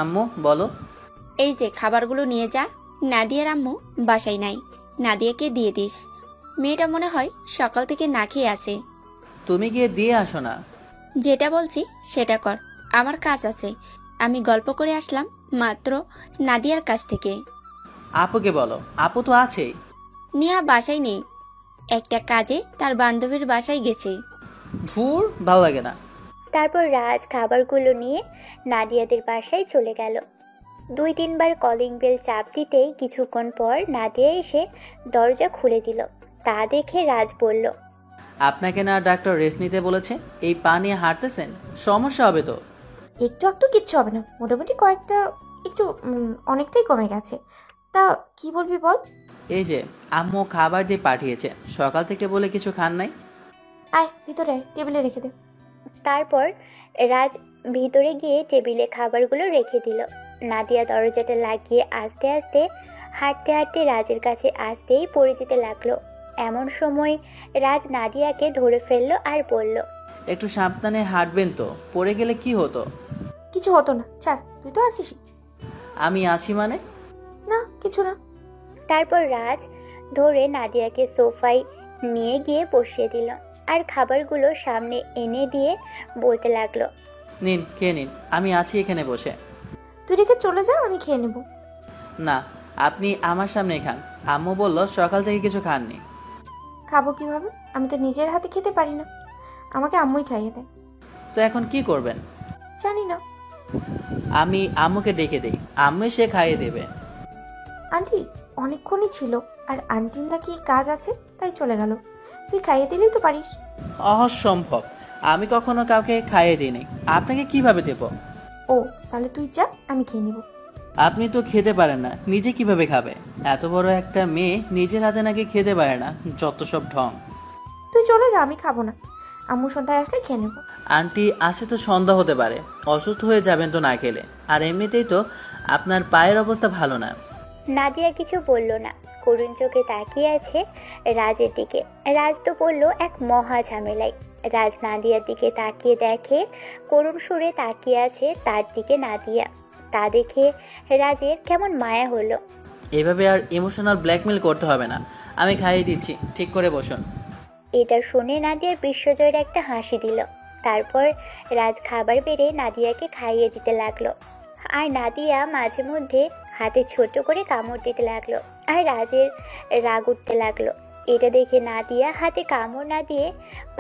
আম্মু বলো। এই যে খাবারগুলো নিয়ে যা। নাদিয়ার আম্মু বাসায় নাই, নাদিয়াকে দিয়ে দিস। মেয়েটা মনে হয় সকাল থেকে না খেয়ে আছে। তুমি গিয়ে দিয়ে আসো না। যেটা বলছি সেটা কর, আমার কাজ আছে। আমি গল্প করে আসলাম মাত্র নাদিয়ার কাছ থেকে। আপুকে বলো, আপু তো আছেই। নেহা বাসায় নেই, একটা কাজে তার বান্ধবীর বাসায় গেছে। ধুর, ভালো লাগে না। তারপর রাজ খাবারগুলো নিয়ে নাদিয়াদের বাসায় চলে গেল। 2-3 বার কলিং বেল চাপ দিতেই কিছুক্ষণ পর নাদিয়া এসে দরজা খুলে দিল। তা দেখে রাজ বলল, আপনাকে না ডাক্তার রেস্ট নিতে বলেছে? এই পা নিয়ে হাঁটতেছেন, সমস্যা হবে তো। একটু কিচ্ছু হবে না, মোটামুটি কয়েকটা একটু অনেকটাই কমে গেছে। তা কি বলবি বল। এই যে আম্মু খাবার দিয়ে পাঠিয়েছে, সকাল থেকে বলে কিছু খান নাই। আয় ভিতরে আয়, টেবিলে রেখে দে। তারপর রাজ ভিতরে গিয়ে টেবিলে খাবারগুলো রেখে দিল। নাদিয়া দরজাটা লাগিয়ে আস্তে আস্তে হাঁটতে হাঁটতে রাজের কাছে আসতেই পড়ে যেতে লাগলো। এমন সময় রাজ নাদিয়াকে ধরে ফেললো আর বলল, একটু সাবধানে হাঁটবেন তো, পড়ে গেলে কি হতো? কিছু হতো না, ছাড়, তুই তো আছিস। আমি আছি মানে? না কিছু না। তারপর রাজ ধরে নাদিয়াকে সোফায় নিয়ে গিয়ে বসিয়ে দিল আর খাবারগুলো সামনে এনে দিয়ে বলতে লাগলো, নিন খেয়ে নিন, আমি আছি এখানে বসে। তুই রেখে চলে যা, আমি খেয়ে নেব। না, আপনি আমার সামনে খান। আম্মু বলল সকাল থেকে কিছু খাননি। খাবো কিভাবে? আমি তো নিজের হাতে খেতে পারি না, আমাকে আম্মুই খাইয়ে দেয়। তো এখন কি করবেন? জানি না। আমি আম্মুকে ডেকে দেই, আম্মু সে খাইয়ে দেবে। আন্টি অনেকক্ষণই ছিল, আর আন্টির নাকি কাজ আছে তাই চলে গেল। তুই খাইয়ে দিলেই তো পারিস। অসম্ভব, আমি কখনো কাউকে খাইয়ে দিইনি, আপনাকে কিভাবে দেব? ও তাহলে তুই যা, আমি খেয়ে নিব। আপনি তো খেতে পারেন না, নিজে কিভাবে খাবে? এত বড় একটা মেয়ে নিজের হাতে নাকি খেতে পারে না, যত সব ঢং। তুই চলে যা, আমি খাবো না। আম্মু সন্ধ্যায় আসলে খেয়ে নেবো। আন্টি আসে তো সন্ধ্যা হতে পারে, অসুস্থ হয়ে যাবেন তো না খেলে। আর এমনিতেই তো আপনার পায়ের অবস্থা ভালো না। নাদিয়া কিছু বলল না, করুণ চোখে তাকিয়ে আছে রাজের দিকে। রাজ তো বলল এক মহা ঝামেলায়। রাজ নাদিয়ার দিকে তাকিয়ে দেখে করুণ সুরে তাকিয়ে আছে তার দিকে নাদিয়া। তা দেখে রাজের কেমন মায়া হলো। এভাবে আর ইমোশনাল ব্ল্যাকমেল করতে হবে না, আমি খাইয়ে দিচ্ছি, ঠিক করে বসুন। এটা শুনে নাদিয়া বিশ্বজয়ের একটা হাসি দিল। তারপর রাজ খাবার বেড়ে নাদিয়াকে খাইয়ে দিতে লাগলো, আর নাদিয়া মাঝে মধ্যে হাতে ছোট করে কামড় দিতে লাগলো। আর রাজের রাগ উঠতে লাগলো। এটা দেখে নাদিয়া হাতে কামড় না দিয়ে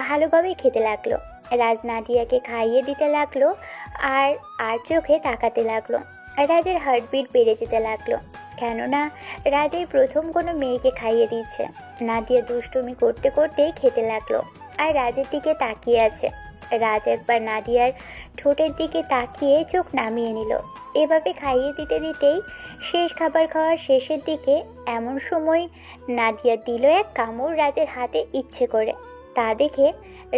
ভালোভাবে খেতে লাগলো। রাজ নাদিয়াকে খাইয়ে দিতে লাগলো আর আর চোখে তাকাতে লাগলো। রাজের হার্টবিট বেড়ে যেতে লাগলো, কেননা রাজের প্রথম কোনো মেয়েকে খাইয়ে দিচ্ছে। নাদিয়া দুষ্টুমি করতে করতেই খেতে লাগলো আর রাজের দিকে তাকিয়ে আছে। রাজ একবার নাদিয়ার ঠোঁটের দিকে তাকিয়ে চোখ নামিয়ে নিল। এভাবে খাইয়ে দিতে দিতেই শেষ খাবার খাওয়ার শেষের দিকে এমন সময় নাদিয়া দিল এক কামড় রাজের হাতে ইচ্ছে করে। তা দেখে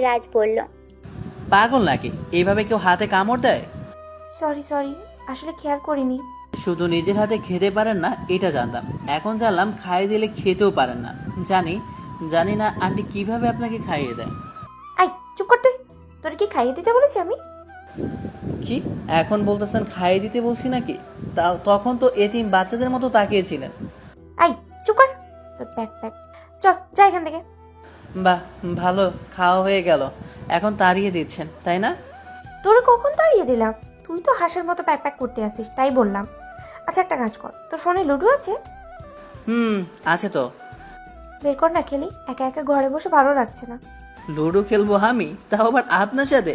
রাজ বলল, পাগল নাকি, এইভাবে কেউ হাতে কামড় দেয়? সরি আসলে খেয়াল করিনি। শুধু নিজের হাতে খেতে পারেন না এটা জানতাম, এখন জানলাম খাইয়ে দিলে খেতেও পারেন না। জানি না আন্টি কিভাবে আপনাকে খাইয়ে দেয়। আই চুপ কর তুই, তোর কি খাইয়ে দিতে বলেছি আমি? কি এখন বলতেছেন খাইয়ে দিতে বলছি নাকি? তখন তো এতিম বাচ্চাদের মতো তাকিয়েছিলেন। আই চুপ কর, তোর প্যাক চল যা এখান থেকে। বাহ, ভালো, খাওয়া হয়ে গেল, এখন তাড়িয়ে দিচ্ছেন তাই না? তোরে কখন তাড়িয়ে দিলাম? তুই তো হাঁসের মতো প্যাক করতে আসিস, তাই বললাম। আচ্ছা একটা কাজ কর, তোর ফোনে লুডো আছে? আছে তো। বের কর না, খেলি। একা একা ঘরে বসে ভালো লাগছে না। লুডো খেলবো আমি, তাও আবার আপনার সাথে?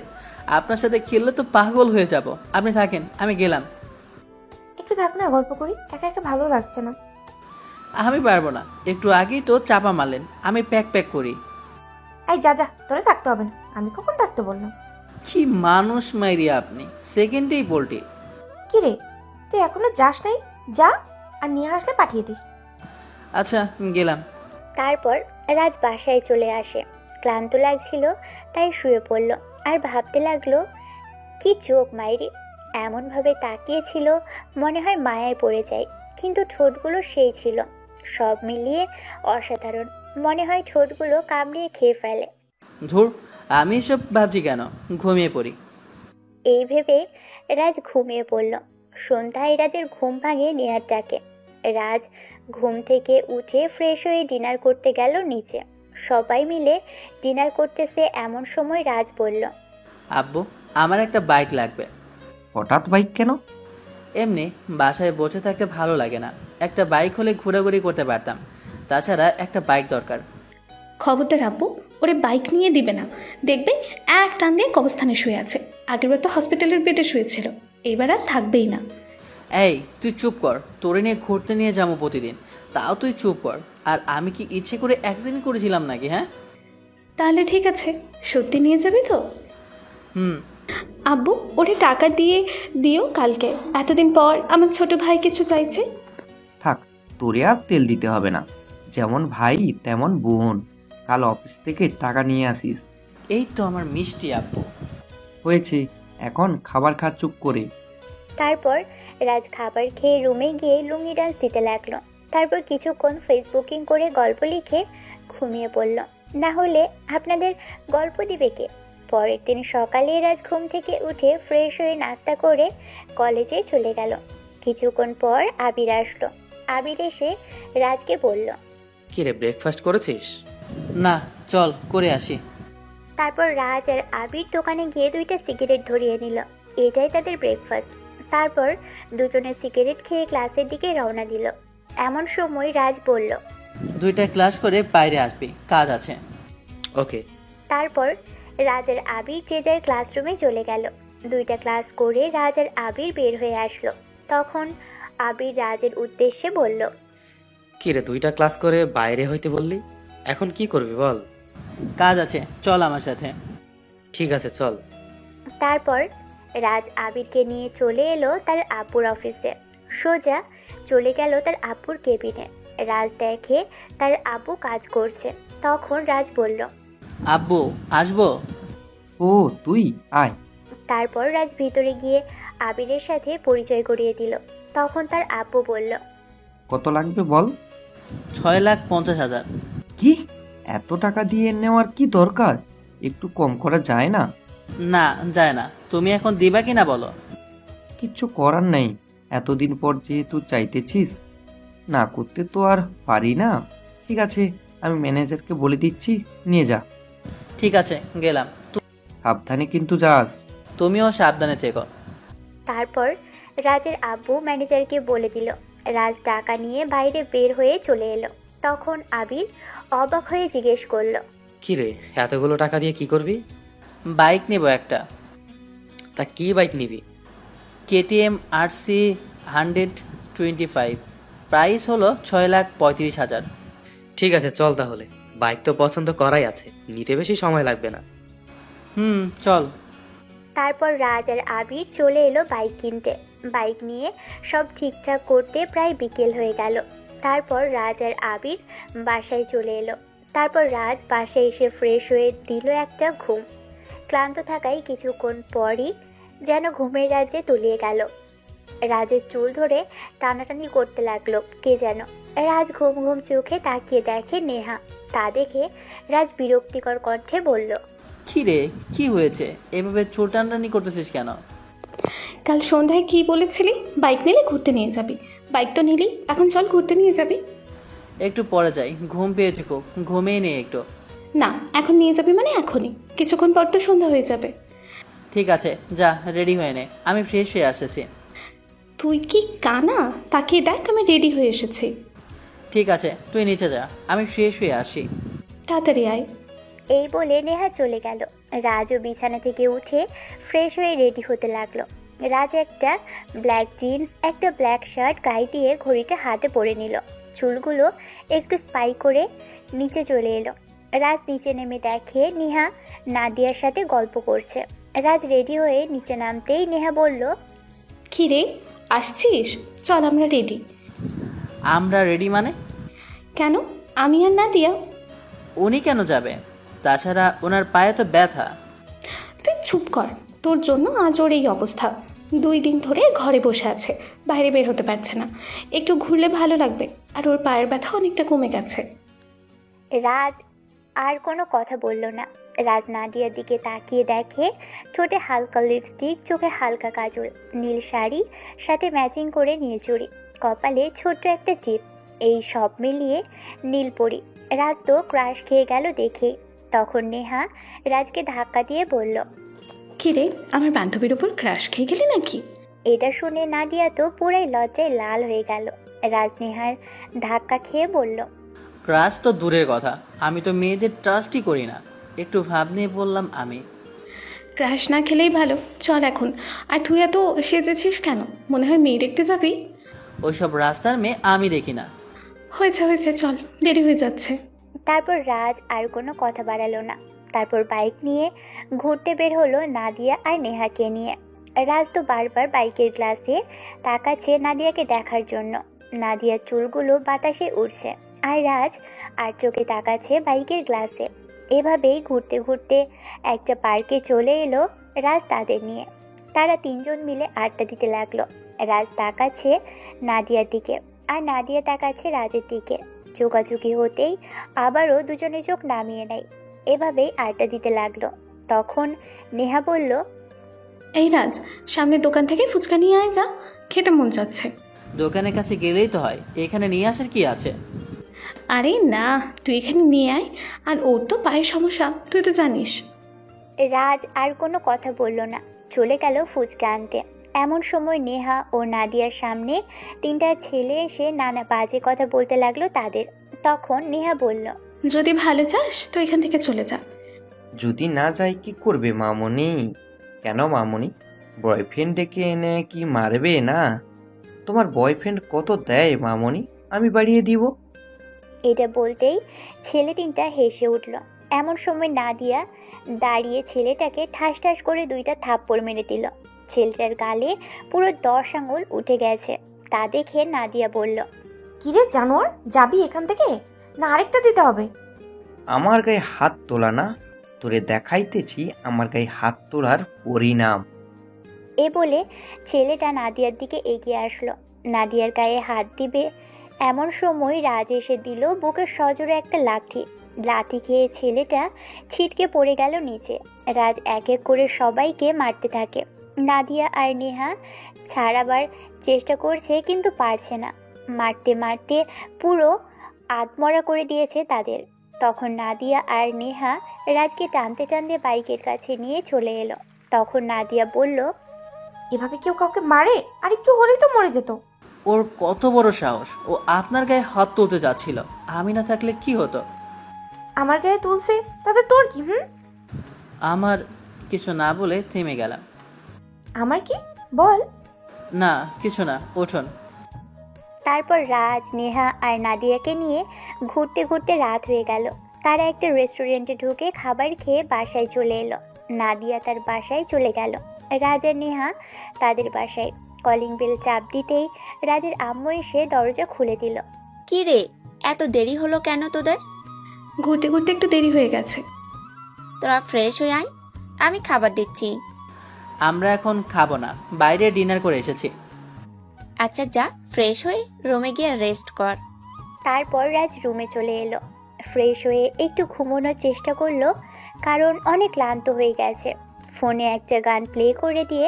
আপনার সাথে খেললে তো পাগল হয়ে যাব। আপনি থাকেন, আমি গেলাম। একটু থাক না, গল্প করি। একা একা ভালো লাগছে না। আমি পারবো না, একটু আগেই তো চাপা মারলেন, আমি প্যাক করি। এই যা, তোরে থাকতে হবে না, আমি কখন থাকতে বললাম? কি মানুষ মাইরি আপনি, সেকেন্ডেই পোল্টি। কি রে, তুই এখনো যাস নাই? যা, আর নিয়ে আসলে পাঠিয়ে দিস। আচ্ছা গেলাম। তারপর রাজ বাসায় চলে আসে। ক্লান্ত লাগছিল তাই শুয়ে পড়ল। আর ভাবতে লাগলো, কি চোখ মাইরি, এমনভাবে তাকিয়েছিল মনে হয় মায়ায় পড়ে যায়। কিন্তু ঠোঁটগুলো সেই ছিল, সব মিলিয়ে অসাধারণ। মনে হয় ঠোঁটগুলো কামড়িয়ে খেয়ে ফেলে। ধুর, আমি এসব ভাবছি কেন, ঘুমিয়ে পড়ি। এই ভেবে রাজ ঘুমিয়ে পড়ল। সন্ধ্যায় রাজের ঘুম ভাঙে নেহার ডাকে। রাজ ঘুম থেকে উঠে ফ্রেশ হয়ে ডিনার করতে গেল নিচে। সবাই মিলে ডিনার করতেছে এমন সময় রাজ বলল, আব্বু, আমার একটা বাইক লাগবে। হঠাৎ বাইক কেন? এমনি বাসায় বসে থাকতে ভালো লাগে না, একটা বাইক হলে ঘোরাঘুরি করতে পারতাম। তাছাড়া একটা বাইক দরকার। খবরদার আব্বু, ওরে বাইক নিয়ে দিবে না। দেখবে এক টান দিয়ে কবরস্থানে শুয়ে আছে। আগেরবার তো হসপিটালের বেডে শুয়েছিল, এবার আর থাকবেই না। এই তুই চুপ কর, তোরে নিয়ে ঘুরতে নিয়ে যাবো প্রতিদিন, তাও তুই চুপ কর। আর আমি কি ইচ্ছে করে অ্যাক্সিডেন্ট করেছিলাম নাকি? হ্যাঁ, তাহলে ঠিক আছে, সত্যি নিয়ে যাবি তো? হুম। আব্বু, ওরে টাকা দিয়ে দিও কালকে। এতদিন পর আমার ছোট ভাই কিছু চাইছে। থাক, তোরে আর তেল দিতে হবে না। যেমন ভাই তেমন বোন। কাল অফিস থেকে টাকা নিয়ে আসিস। এই তো আমার মিষ্টি আব্বু। হয়েছে, এখন খাবার খা চুপ করে। তারপর রাজ খাবার খেয়ে রুমে গিয়ে লুঙ্গি ডান্স দিতে লাগলো। তারপর কিছুক্ষণ ফেসবুকিং করে গল্প লিখে ঘুমিয়ে পড়ল। না হলে আপনাদের গল্প দিবে কে? পরের দিন সকালে রাজ ঘুম থেকে উঠে ফ্রেশ হয়ে নাস্তা করে কলেজে চলে গেল। কিছুক্ষণ পর আবির আসলো। আবির এসে রাজকে বলল, কি রে, ব্রেকফাস্ট করেছিস? না, চল করে আসি। তারপর রাজ আর আবির দোকানে গিয়ে 2টা সিগারেট ধরিয়ে নিল। এটাই তাদের ব্রেকফাস্ট। তারপর দুজনে সিগারেট খেয়ে ক্লাসের দিকে রওনা দিল। এমন সময় রাজ বলল, 2টা ক্লাস করে বাইরে আসবি, কাজ আছে। ওকে। তারপর রাজ আর আবির যে যার ক্লাসরুমে চলে গেল। 2টা ক্লাস করে রাজ আর আবির বের হয়ে আসলো। তখন আবির রাজের উদ্দেশ্যে বলল, কি রে, 2টা ক্লাস করে বাইরে হইতে বললি, এখন কি করবি বল? কাজ আছে, চল আমার সাথে। ঠিক আছে, চল। তারপর রাজ আবিরকে নিয়ে চলে এলো তার আব্বুর অফিসে। সোজা চলে গেল তার আব্বুর কেবিনে। রাজ দেখে তার আব্বু কাজ করছে। তখন রাজ বলল, আব্বু আসবো? ও তুই আয়। তারপর রাজ ভিতরে গিয়ে আবিরের সাথে পরিচয় করিয়ে দিল। তখন তার আব্বু বলল, কত লাগবে বল? 6,50,000। কি, এত টাকা দিয়ে নেওয়ার কি দরকার? একটু কম করা যায় না? না, যায় না। তুমি এখন দিবা কিনা বলো? কিচ্ছু করার নেই, এতদিন পর যেহেতু চাইতেছিস, না করতে তো আর পারি না। ঠিক আছে, আমি ম্যানেজারকে বলে দিচ্ছি, নিয়ে যা। ঠিক আছে, গেলাম। সাবধানে কিন্তু যাস। তুমিও সাবধানে থেকো। তারপর রাজের আব্বু ম্যানেজারকে বলে দিল। রাজ টাকা নিয়ে বাইরে বের হয়ে চলে এলো। তখন আবির অবাক হয়ে জিজ্ঞেস করলো, কি রে, এতগুলো টাকা দিয়ে কি করবি? বাইক নেব একটা। তা কি বাইক নিবি? KTM RC 125, প্রাইস হলো 6,35,000। ঠিক আছে, চল তাহলে। বাইক তো পছন্দ করাই আছে, নিতে বেশি সময় লাগবে না। চল। তারপর রাজ আর আবির চলে এলো বাইক কিনতে। বাইক নিয়ে সব ঠিকঠাক করতে প্রায় বিকেল হয়ে গেল। তারপর রাজ আর আবির বাসায় চলে এলো। তারপর রাজ বাসায় এসে ফ্রেশ হয়ে দিল একটা ঘুম। ক্লান্ত থাকায় কিছুক্ষণ পরই যেন ঘুমের রাজ্যে তলিয়ে গেল। রাজের চুল ধরে টানাটানি করতে লাগলো কে যেন। রাজ ঘুম ঘুম চোখে তাকিয়ে দেখে নেহা। তা দেখে রাজ বিরক্তিকর কণ্ঠে বলল, কি রে, কি হয়েছে? এভাবে চুল টানটানি করতেছিস কেন? কাল সন্ধ্যায় কি বলেছিলি? বাইক নিলে ঘুরতে নিয়ে যাবি। বাইক তো নিলি, এখন চল ঘুরতে নিয়ে যাবি। একটু পরে যাই, ঘুম পেয়েছে খুব, ঘুমিয়ে নেই একটু। না, এখন নিয়ে যাবি মানে এখনই। কিছুক্ষণ পর তো সন্ধ্যা হয়ে যাবে। ঠিক আছে, যা রেডি হয়ে নে, আমি ফ্রেশ হয়ে আসতেছি। তুই কি কানা? তাকিয়ে দেখ, আমি রেডি হয়ে এসেছি। ঠিক আছে, তুই নিচে যা, আমি ফ্রেশ হয়ে আসি। তাড়াতাড়ি আয়। এই বলে নেহা চলে গেল। রাজও বিছানা থেকে উঠে ফ্রেশ হয়ে রেডি হতে লাগলো। রাজ একটা ব্ল্যাক জিন্স, একটা ব্ল্যাক শার্ট গায়ে দিয়ে ঘড়িটা হাতে পরে নিল। চুলগুলো একটু স্পাই করে নিচে চলে এলো। রাজ নিচে নেমে দেখে নেহা নাদিয়ার সাথে গল্প করছে। রাজ রেডি হয়ে নিচে নামতেই নেহা বলল, কি রে, আসছিস? চল, আমরা রেডি। আমরা রেডি মানে? কেন, আমি আর নাদিয়া। উনি কেন যাবে? তাছাড়া ওনার পায়ে তো ব্যথা। তুই চুপ কর, তোর জন্য আজ ওর এই অবস্থা। 2 দিন ধরে ঘরে বসে আছে, বাইরে বের হতে পারছে না। একটু ঘুরলে ভালো লাগবে। আর ওর পায়ের ব্যথা অনেকটা কমে গেছে। রাজ আর কোনো কথা বলল না। রাজ নাদিয়ার দিকে তাকিয়ে দেখে ঠোঁটে হালকা লিপস্টিক, চোখে হালকা কাজল, নীল শাড়ি, সাথে ম্যাচিং করে নীল চুড়ি, কপালে ছোট্ট একটা টিপ, এই সব মিলিয়ে নীলপরি। রাজ তো ক্রাশ খেয়ে গেল দেখেই। তখন নেহা রাজকে ধাক্কা দিয়ে বলল, কি রে, আমার বান্ধবীর উপর ক্রাশ খেয়ে গেলি নাকি? এটা শুনে নাদিয়া তো পুরাই লজ্জায় লাল হয়ে গেল। রাজ নেহার ধাক্কা খেয়ে বলল, ক্রাশ তো দূরের কথা, আমি তো মেয়েদের ট্রাস্টই করি না। একটু ভাব নিয়ে বললাম আমি। ক্রাশ না খেলেই ভালো, চল এখন। আর তুই এত সেজেছিস কেন? মনে হয় মেয়ে দেখতে যাবি? ওইসব রাস্তার মেয়ে আমি দেখি না। হয়েছে হয়েছে, চল, দেরি হয়ে যাচ্ছে। তারপর রাজ আর কোনো কথা বাড়ালো না। তারপর বাইক নিয়ে ঘুরতে বের হলো নাদিয়া আর নেহাকে নিয়ে। রাজ তো বারবার বাইকের গ্লাসে তাকাচ্ছে নাদিয়াকে দেখার জন্য। নাদিয়ার চুলগুলো বাতাসে উড়ছে, আর রাজ আর চোখে তাকাচ্ছে বাইকের গ্লাসে। এভাবেই ঘুরতে ঘুরতে একটা পার্কে চলে এলো রাজ তাদের নিয়ে। তারা 3 জন মিলে আড্ডা দিতে লাগলো। রাজ তাকাচ্ছে নাদিয়ার দিকে, আর নাদিয়া তাকাচ্ছে রাজের দিকে। চোখাচুকি হতেই আবারও দুজনে চোখ নামিয়ে নেয়। এভাবেই আড্ডা দিতে লাগলো। তখন নেহা বলল, এই রাজ, সামনের দোকান থেকে ফুচকা নিয়ে আয়, যা, খেতে মন যাচ্ছে। দোকানের কাছে গেলেই তো হয়, এখানে নিয়ে আসার কি আছে? আরে না, তুই এখানে নিয়ে আয়। আর ওর তো পায়ের সমস্যা, তুই তো জানিস। রাজ আর কোনো কথা বলল না, চলে গেল ফুচকা আনতে। এমন সময় নেহা ও নাদিয়ার সামনে 3টা ছেলে এসে নানা বাজে কথা বলতে লাগলো তাদের। তখন নেহা বলল, যদি ভালো চাস তো এখান থেকে চলে যা। যদি না যাই কি করবে মামনি? কেন মামনি, বয়ফ্রেন্ড ডেকে এনে কি মারবে না? তোমার বয়ফ্রেন্ড কত দেয় মামনি, আমি বাড়িয়ে দিব। এটা বলতেই ছেলে 3টা হেসে উঠল। এমন সময় নাদিয়া দাঁড়িয়ে ছেলেটাকে ঠাস ঠাস করে 2টা থাপ্পড় মেরে দিল। ছেলেটার গালে পুরো 10 আঙুল উঠে গেছে। তা দেখে নাদিয়া বলল, কিরে জানোয়ার, যাবি এখান থেকে না আরেকটা দিতে হবে? আমার গায়ে হাত তোলা না, তোরে দেখাইতেছি আমার গায়ে হাত তোলার পরিণাম। এ বলে ছেলেটা নাদিয়ার দিকে এগিয়ে আসলো। নাদিয়ার গায়ে হাত দিবে এমন সময় রাজ এসে দিল বুকের সজোরে একটা লাথি। লাথি খেয়ে ছেলেটা ছিটকে পড়ে গেল নিচে। রাজ এক এক করে সবাইকে মারতে থাকে। নাদিয়া আর নেহা ছাড়াবার চেষ্টা করছে, কিন্তু পারছে না। মারতে মারতে পুরো আধমরা করে দিয়েছে তাদের। তখন নাদিয়া আর নেহা রাজকে টানতে টানতে বাইকের কাছে নিয়ে চলে এলো। তখন নাদিয়া বলল, এভাবে কেউ কাউকে মারে? আর একটু হলেই তো মরে যেত। ওর কত বড় সাহস, ও আপনার গায়ে হাত তুলতে যাচ্ছিল। আমি না থাকলে কি হতো? আমার গায়ে তুলছে, তাতে তোর কি? আমার কিছু না বলে থেমে গেলাম। আমার কি বল? না কিছু না, উঠুন। তারপর রাজ, নেহা আর নাদিয়াকে নিয়ে ঘুরতে ঘুরতে রাত হয়ে গেল। তারা একটা রেস্টুরেন্টে ঢুকে খাবার খেয়ে বাসায় চলে এলো। নাদিয়া তার বাসায় চলে গেল, রাজ আর নেহা তাদের বাসায়। কলিং বেল চাপ দিতেই রাজের আম্মু এসে দরজা খুলে দিল। কি রে, এত দেরি হলো কেন তোদের? ঘুরতে ঘুরতে একটু দেরি হয়ে গেছে। তোরা ফ্রেশ হয়ে আয়, আমি খাবার দিচ্ছি। আমরা এখন খাবো না, বাইরে ডিনার করে এসেছি। আচ্ছা যা, ফ্রেশ হয়ে রুমে গিয়ে রেস্ট কর। তারপর রাজ রুমে চলে এলো। ফ্রেশ হয়ে একটু ঘুমানোর চেষ্টা করলো, কারণ অনেক ক্লান্ত হয়ে গেছে। ফোনে একটা গান প্লে করে দিয়ে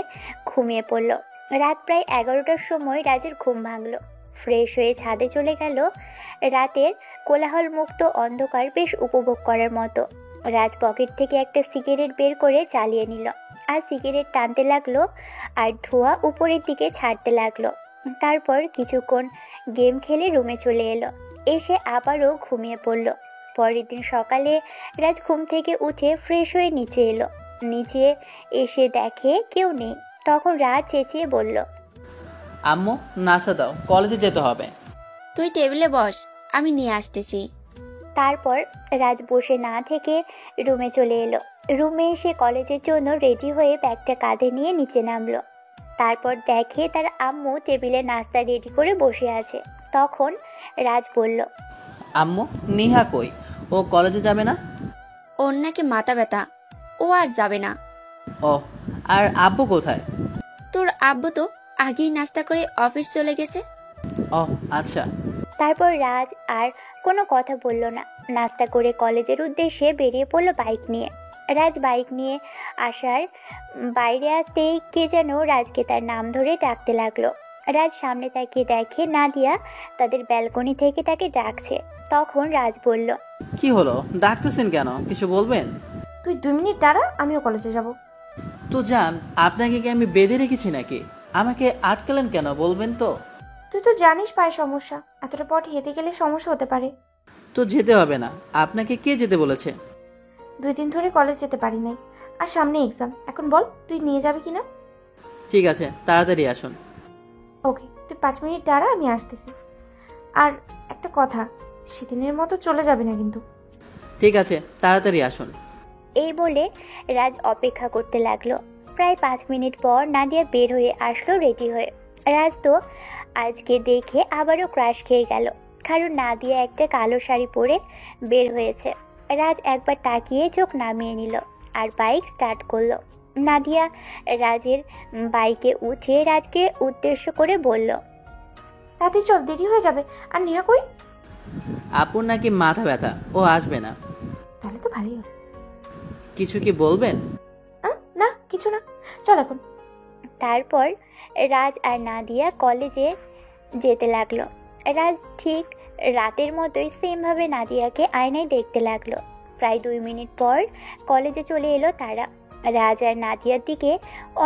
ঘুমিয়ে পড়ল। রাত প্রায় 11টার সময় রাজের ঘুম ভাঙলো। ফ্রেশ হয়ে ছাদে চলে গেল। রাতের কোলাহল মুক্ত অন্ধকার বেশ উপভোগ করার মতো। রাজ পকেট থেকে একটা সিগারেট বের করে জ্বালিয়ে নিল, আর সিগারেট টানতে লাগলো, আর ধোঁয়া উপরের দিকে ছাড়তে লাগলো। তারপর কিছুক্ষণ গেম খেলে রুমে চলে এলো। এসে আবারও ঘুমিয়ে পড়ল। পরের দিন সকালে রাজ ঘুম থেকে উঠে ফ্রেশ হয়ে নিচে এলো। নিচে এসে দেখে কেউ নেই। তখন রাজ চেঁচিয়ে বলল, আম্মু নাস্তা দাও, কলেজে যেতে হবে। তুই টেবিলে বস, আমি নিয়ে আসতেছি। তারপর রাজ বসে না থেকে রুমে চলে এলো। রুমে এসে কলেজের জন্য রেডি হয়ে ব্যাগটা কাঁধে নিয়ে নিচে নামলো। তারপর দেখে তার আম্মু টেবিলে নাস্তা রেডি করে বসে আছে। তখন রাজ বলল, আম্মু নিহা কই? ও কলেজে যাবে না? ওর নাকি মাথা ব্যথা, ও আজ যাবে না। ও, আর আব্বু কোথায়? তোর আব্বু তো আগেই নাস্তা করে অফিস চলে গেছে। ও আচ্ছা। তারপর রাজ আর কোনো কথা বলল না। নাস্তা করে কলেজের উদ্দেশ্যে বেরিয়ে পড়লো বাইক নিয়ে। রাজ বাইক নিয়ে আসার বাইরে আসতেই কে যেন রাজকে তার নাম ধরে ডাকতে লাগলো। রাজ সামনে তাকিয়ে দেখে নাদিয়া তাদের ব্যালকনি থেকে তাকে ডাকছে। তখন রাজ বলল, কি হলো, ডাকতেছেন কেন? কিছু বলবেন? তুই 2 মিনিট দাঁড়া, আমিও কলেজে যাব। তো যান, আপনাকে কি আমি বেঁধে রেখেছি নাকি? আমাকে আটকালেন কেন বলবেন তো? তুই তো জানিস পায়ে সমস্যা, এতটা পথ হেঁটে গেলে সমস্যা হতে পারে। তো যেতে হবে না। আপনাকে কে যেতে বলেছে? 2 দিন ধরে কলেজ যেতে পারি নাই, আর সামনে এক্সাম। এখন বল তুই নিয়ে যাবি কিনা। ঠিক আছে, তাড়াতাড়ি আসুন। ওকে, তুই 5 মিনিট দাঁড়া, আমি আসতেছি। আর একটা কথা, সেদিনের মতো চলে যাবে না কিন্তু। ঠিক আছে, তাড়াতাড়ি আসুন। এই বলে রাজ অপেক্ষা করতে লাগলো। প্রায় 5 মিনিট পর নাদিয়া বের হয়ে আসলো রেডি হয়ে। রাজ তো আজকে দেখে আবারও ক্রাশ খেয়ে গেল, কারণ নাদিয়া একটা কালো শাড়ি পরে বের হয়েছে। রাজ একবার তাকিয়ে চোখ নামিয়ে নিল আর বাইক স্টার্ট করলো। নাদিয়া রাজের বাইকে উঠে রাজকে উদ্দেশ্য করে বলল, তাতে চল, দেরি হয়ে যাবে। আর নেহা কই? আপুর নাকি মাথা ব্যথা, ও আসবে না। তাহলে তো ভালোই হয়। কিছু কি বলবেন? না, কিছু না, চল এখন। তারপর রাজ আর নাদিয়া কলেজে যেতে লাগলো। রাজ ঠিক রাতের মতোই সেমভাবে নাদিয়াকে আয়নায় দেখতে লাগলো। প্রায় 2 মিনিট পর কলেজে চলে এলো তারা। রাজ আর নাদিয়ার দিকে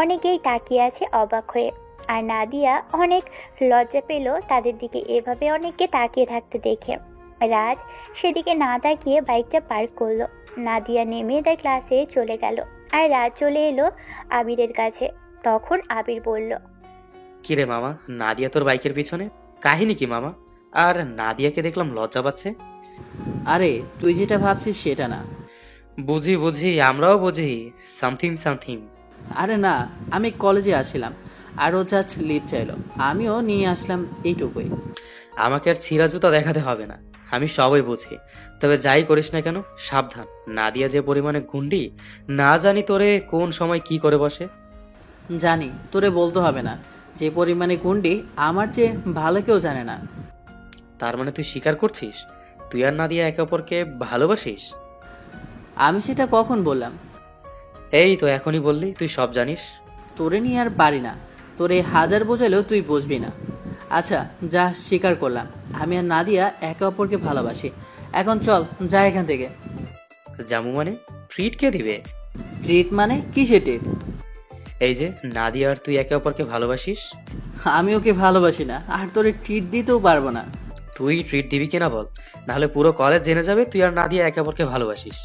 অনেকেই তাকিয়ে আছে অবাক হয়ে, আর নাদিয়া অনেক লজ্জা পেল তাদের দিকে এভাবে অনেককে তাকিয়ে থাকতে দেখে। রাজ সেদিকে না তাকিয়ে বাইকটা পার্ক করলো। নাদিয়া নেমে তার ক্লাসে চলে গেল, আর রাজ চলে এলো আবিরের কাছে। তখন আবির বলল, কিরে মামা, নাদিয়া তোর বাইকের পিছনে? কাহিনী কি মামা? আর নাদিয়াকে দেখলাম লজ্জা পাচ্ছে। আরে তুই যেটা ভাবছিস সেটা না। বুঝি বুঝি, আমরাও বুঝি। Something something. আরে না, আমি কলেজে আসছিলাম আর ও জাস্ট লিভ চাইলো, আমিও নিয়ে আসলাম, এইটুকুই। আমাকে আর ছিঁড়া জুতা দেখাতে হবে না, আমি সবই বুঝি। তবে যাই করিস না কেন, সাবধান। নাদিয়া যে পরিমাণে গুন্ডি, না জানি তোরে কোন সময় কি করে বসে। জানি, তোরে বলতে হবে না। যে পরিমাণে গুন্ডি আমার চেয়ে ভালো কেউ জানে না। তার মানে তুই স্বীকার করছিস তুই আর নাদিয়া একে অপরকে ভালোবাসিস? আমি সেটা কখন বললাম? এই তো এখনই বললি তুই সব জানিস। তোরে নিয়ে আর পারি না, তোরে হাজার বোঝালেও তুই বুঝবি না। আচ্ছা যা, স্বীকার করলাম আমি আর নাদিয়া একে অপরকে ভালোবাসি। এখন চল, যা এখান থেকে। জামু মানে? ট্রিট কে দিবে? ট্রিট মানে? কিসে ট্রিট? এই যে নাদিয়া আর তুই একে অপরকে ভালোবাসিস। আমি ওকে ভালোবাসি না, আর তোরে ট্রিট দিতেও পারবো না। তুই ট্রিট দিবি কিনা বল, নাহলে পুরো কলেজ জেনে যাবে তুই আর নাদিয়া একে অপরকে ভালোবাসিস।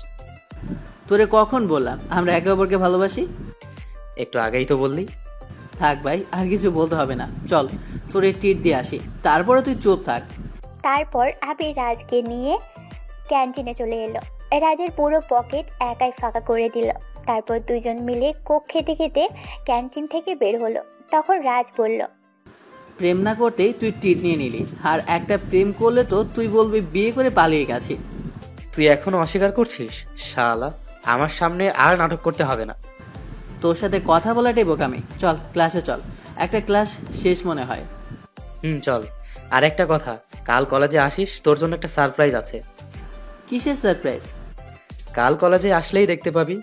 তোরে কখন বললাম আমরা একে অপরকে ভালোবাসি? একটু আগেই তো বললি। থাক ভাই, আর কিছু বলতে হবে না, চল তোরে ট্রিট দিয়ে আসি, তারপরে তুই চুপ থাক। তারপর আবির রাজকে নিয়ে ক্যান্টিনে চলে এলো। রাজের পুরো পকেট একাই ফাঁকা করে দিল। তারপর দুজন মিলে কোক খেতে খেতে ক্যান্টিন থেকে বের হলো। তখন রাজ বলল, প্রেম না করতেই তুই ট্রিট নিয়ে নিলি, আর একটা প্রেম করলে তো তুই বলবি বিয়ে করে পালিয়ে গেছি। তুই এখনো অস্বীকার করছিস? শালা, আমার সামনে আর নাটক করতে হবে না। তোর সাথে কথা বলাটাই বোকামি। চল ক্লাসে চল, একটা ক্লাস শেষ মনে হয়। চল। আর একটা কথা, কাল কলেজে আসিস, তোর জন্য একটা সারপ্রাইজ আছে। কিসের সারপ্রাইজ? কাল কলেজে আসলেই দেখতে পাবি।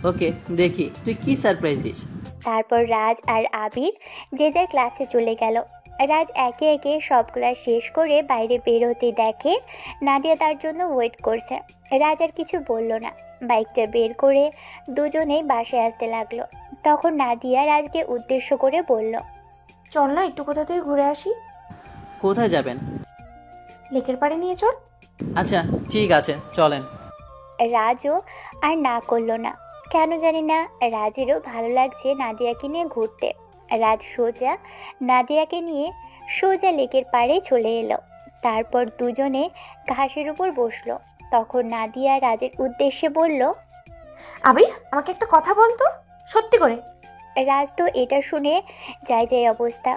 ওকে, দেখি তুই কি সারপ্রাইজ দিস। তারপর রাজ আর আবির যে যার ক্লাসে চলে গেল। রাজ একে একে সব ক্লাস শেষ করে বাইরে বের হতে দেখে নাদিয়া তার জন্য ওয়েট করছে। রাজ আর কিছু বলল না, বাইকটা বের করে দুজনেই বাসায় আসতে লাগলো। তখন নাদিয়া রাজকে উদ্দেশ্য করে বলল, চল না একটু কোথা থেকে ঘুরে আসি। কোথায় যাবেন? লেকের পাড়ে নিয়ে চল। আচ্ছা ঠিক আছে, চলেন। রাজও আর না করলো না। কেন জানি না রাজেরও ভালো লাগছে নাদিয়াকে নিয়ে ঘুরতে। রাজ সোজা নাদিয়াকে নিয়ে সোজা লেকের পাড়ে চলে এলো। তারপর দুজনে ঘাসের উপর বসলো। তখন নাদিয়া রাজের উদ্দেশ্যে বলল, আবির, আমাকে একটা কথা বল তো, সত্যি করে। রাজ তো এটা শুনে যাই অবস্থা।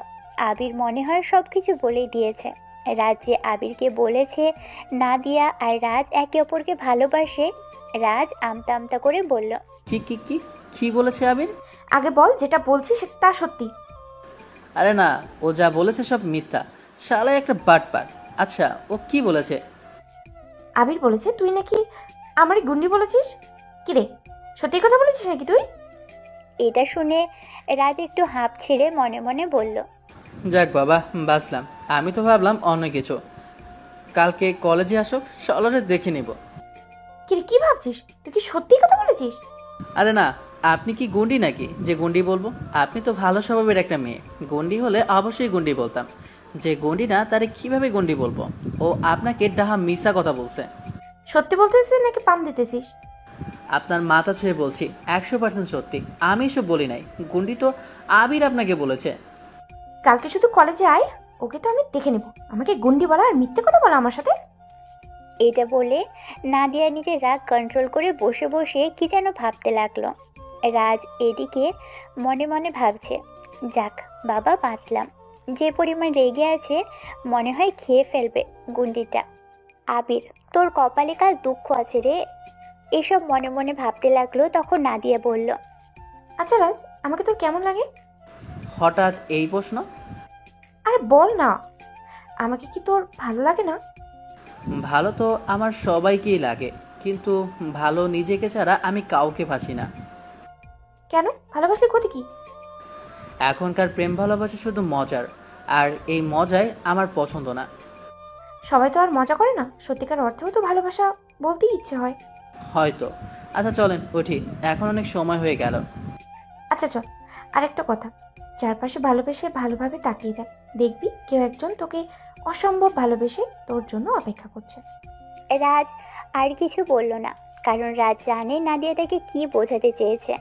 আবির মনে হয় সব কিছু বলেই দিয়েছে। রাজ যে আবিরকে বলেছে নাদিয়া আর রাজ একে অপরকে ভালোবাসে, রাজ আমতা আমতা করে বলল, কি কি কি কি বলেছে আবির? আগে বল, যেটা বলছিস তা সত্যি। আরে না, ও যা বলেছে সব মিথ্যা। শালা একটা বাটপার। আচ্ছা, ও কি বলেছে? আবির বলেছে তুই নাকি আমারই গুন্ডি বলেছিস। কি রে, সত্যি কথা বলেছিস নাকি তুই? এটা শুনে রাজ একটু হাঁপ ছেড়ে মনে মনে বলল, যাক বাবা, বাঁচলাম। আমি তো ভাবলাম অন্য কিছু। কালকে কলেজে আসো, শালারে দেখে নিব। কি রে, কি ভাবছিস? তুই কি সত্যি কথা বলেছিস? আরে না, আপনি কি গুন্ডি নাকি যে গুন্ডি বলবো? আপনি তো ভালো স্বভাবের একটা মেয়ে। গুন্ডি হলে অবশ্যই গুন্ডি বলতাম। যে গুন্ডি না, তারে কিভাবে গুন্ডি বলবো? ও আপনাকে ডাহা মিশা কথা বলছে। সত্যি বলতেছিস নাকি পাম দিতেছিস? আপনার মাথা ছুঁয়ে বলছি, 100% সত্যি। আমি এসব বলি নাই। গুন্ডি তো আবির আপনাকে বলেছে। কালকে শুধু কলেজে আয়, ওকে তো আমি দেখে নেব। আমাকে গুন্ডি বলা আর মিথ্যে কথা বলা আমার সাথে। এটা বলে নাদিয়া নিজের রাগ কন্ট্রোল করে বসে বসে কি যেন ভাবতে লাগলো। রাজ এদিকে মনে মনে ভাবছে, যাক বাবা বাঁচলাম। যে পরিমাণ রেগে আছে মনে হয় খেয়ে ফেলবে গুন্ডিটা। আবির, তোর কপালে কাল দুঃখ আছে রে। এসব মনে মনে ভাবতে লাগলো। তখন নাদিয়া বলল, আচ্ছা রাজ, আমাকে তোর কেমন লাগে? হঠাৎ এই প্রশ্ন? আরে বল না, আমাকে কি তোর ভালো লাগে না? ভালো তো আমার সবাইকেই লাগে, কিন্তু ভালো নিজেকে ছাড়া আমি কাউকে ভাসি না। কেন? ভালোবাসলে ক্ষতি কি? এখনকার প্রেম ভালোবাসা শুধু মজার, আর এই মজায় আমার পছন্দ না। সবাই তো আর মজা করে না, সত্যিকার অর্থেও তো ভালোবাসা বলতেই ইচ্ছে হয়। হয়তো। আচ্ছা চলেন উঠি, এখন অনেক সময় হয়ে গেল। আচ্ছা চল। আরেকটা কথা, চারপাশে ভালোবেসে ভালোভাবে তাকিয়ে দেখ, দেখবি কেউ একজন তোকে অসম্ভব ভালোবেসে তোর জন্য অপেক্ষা করছে। রাজ আর কিছু বলল না, কারণ রাজ জানে নাদিয়া তাকে কি বোঝাতে চেয়েছে।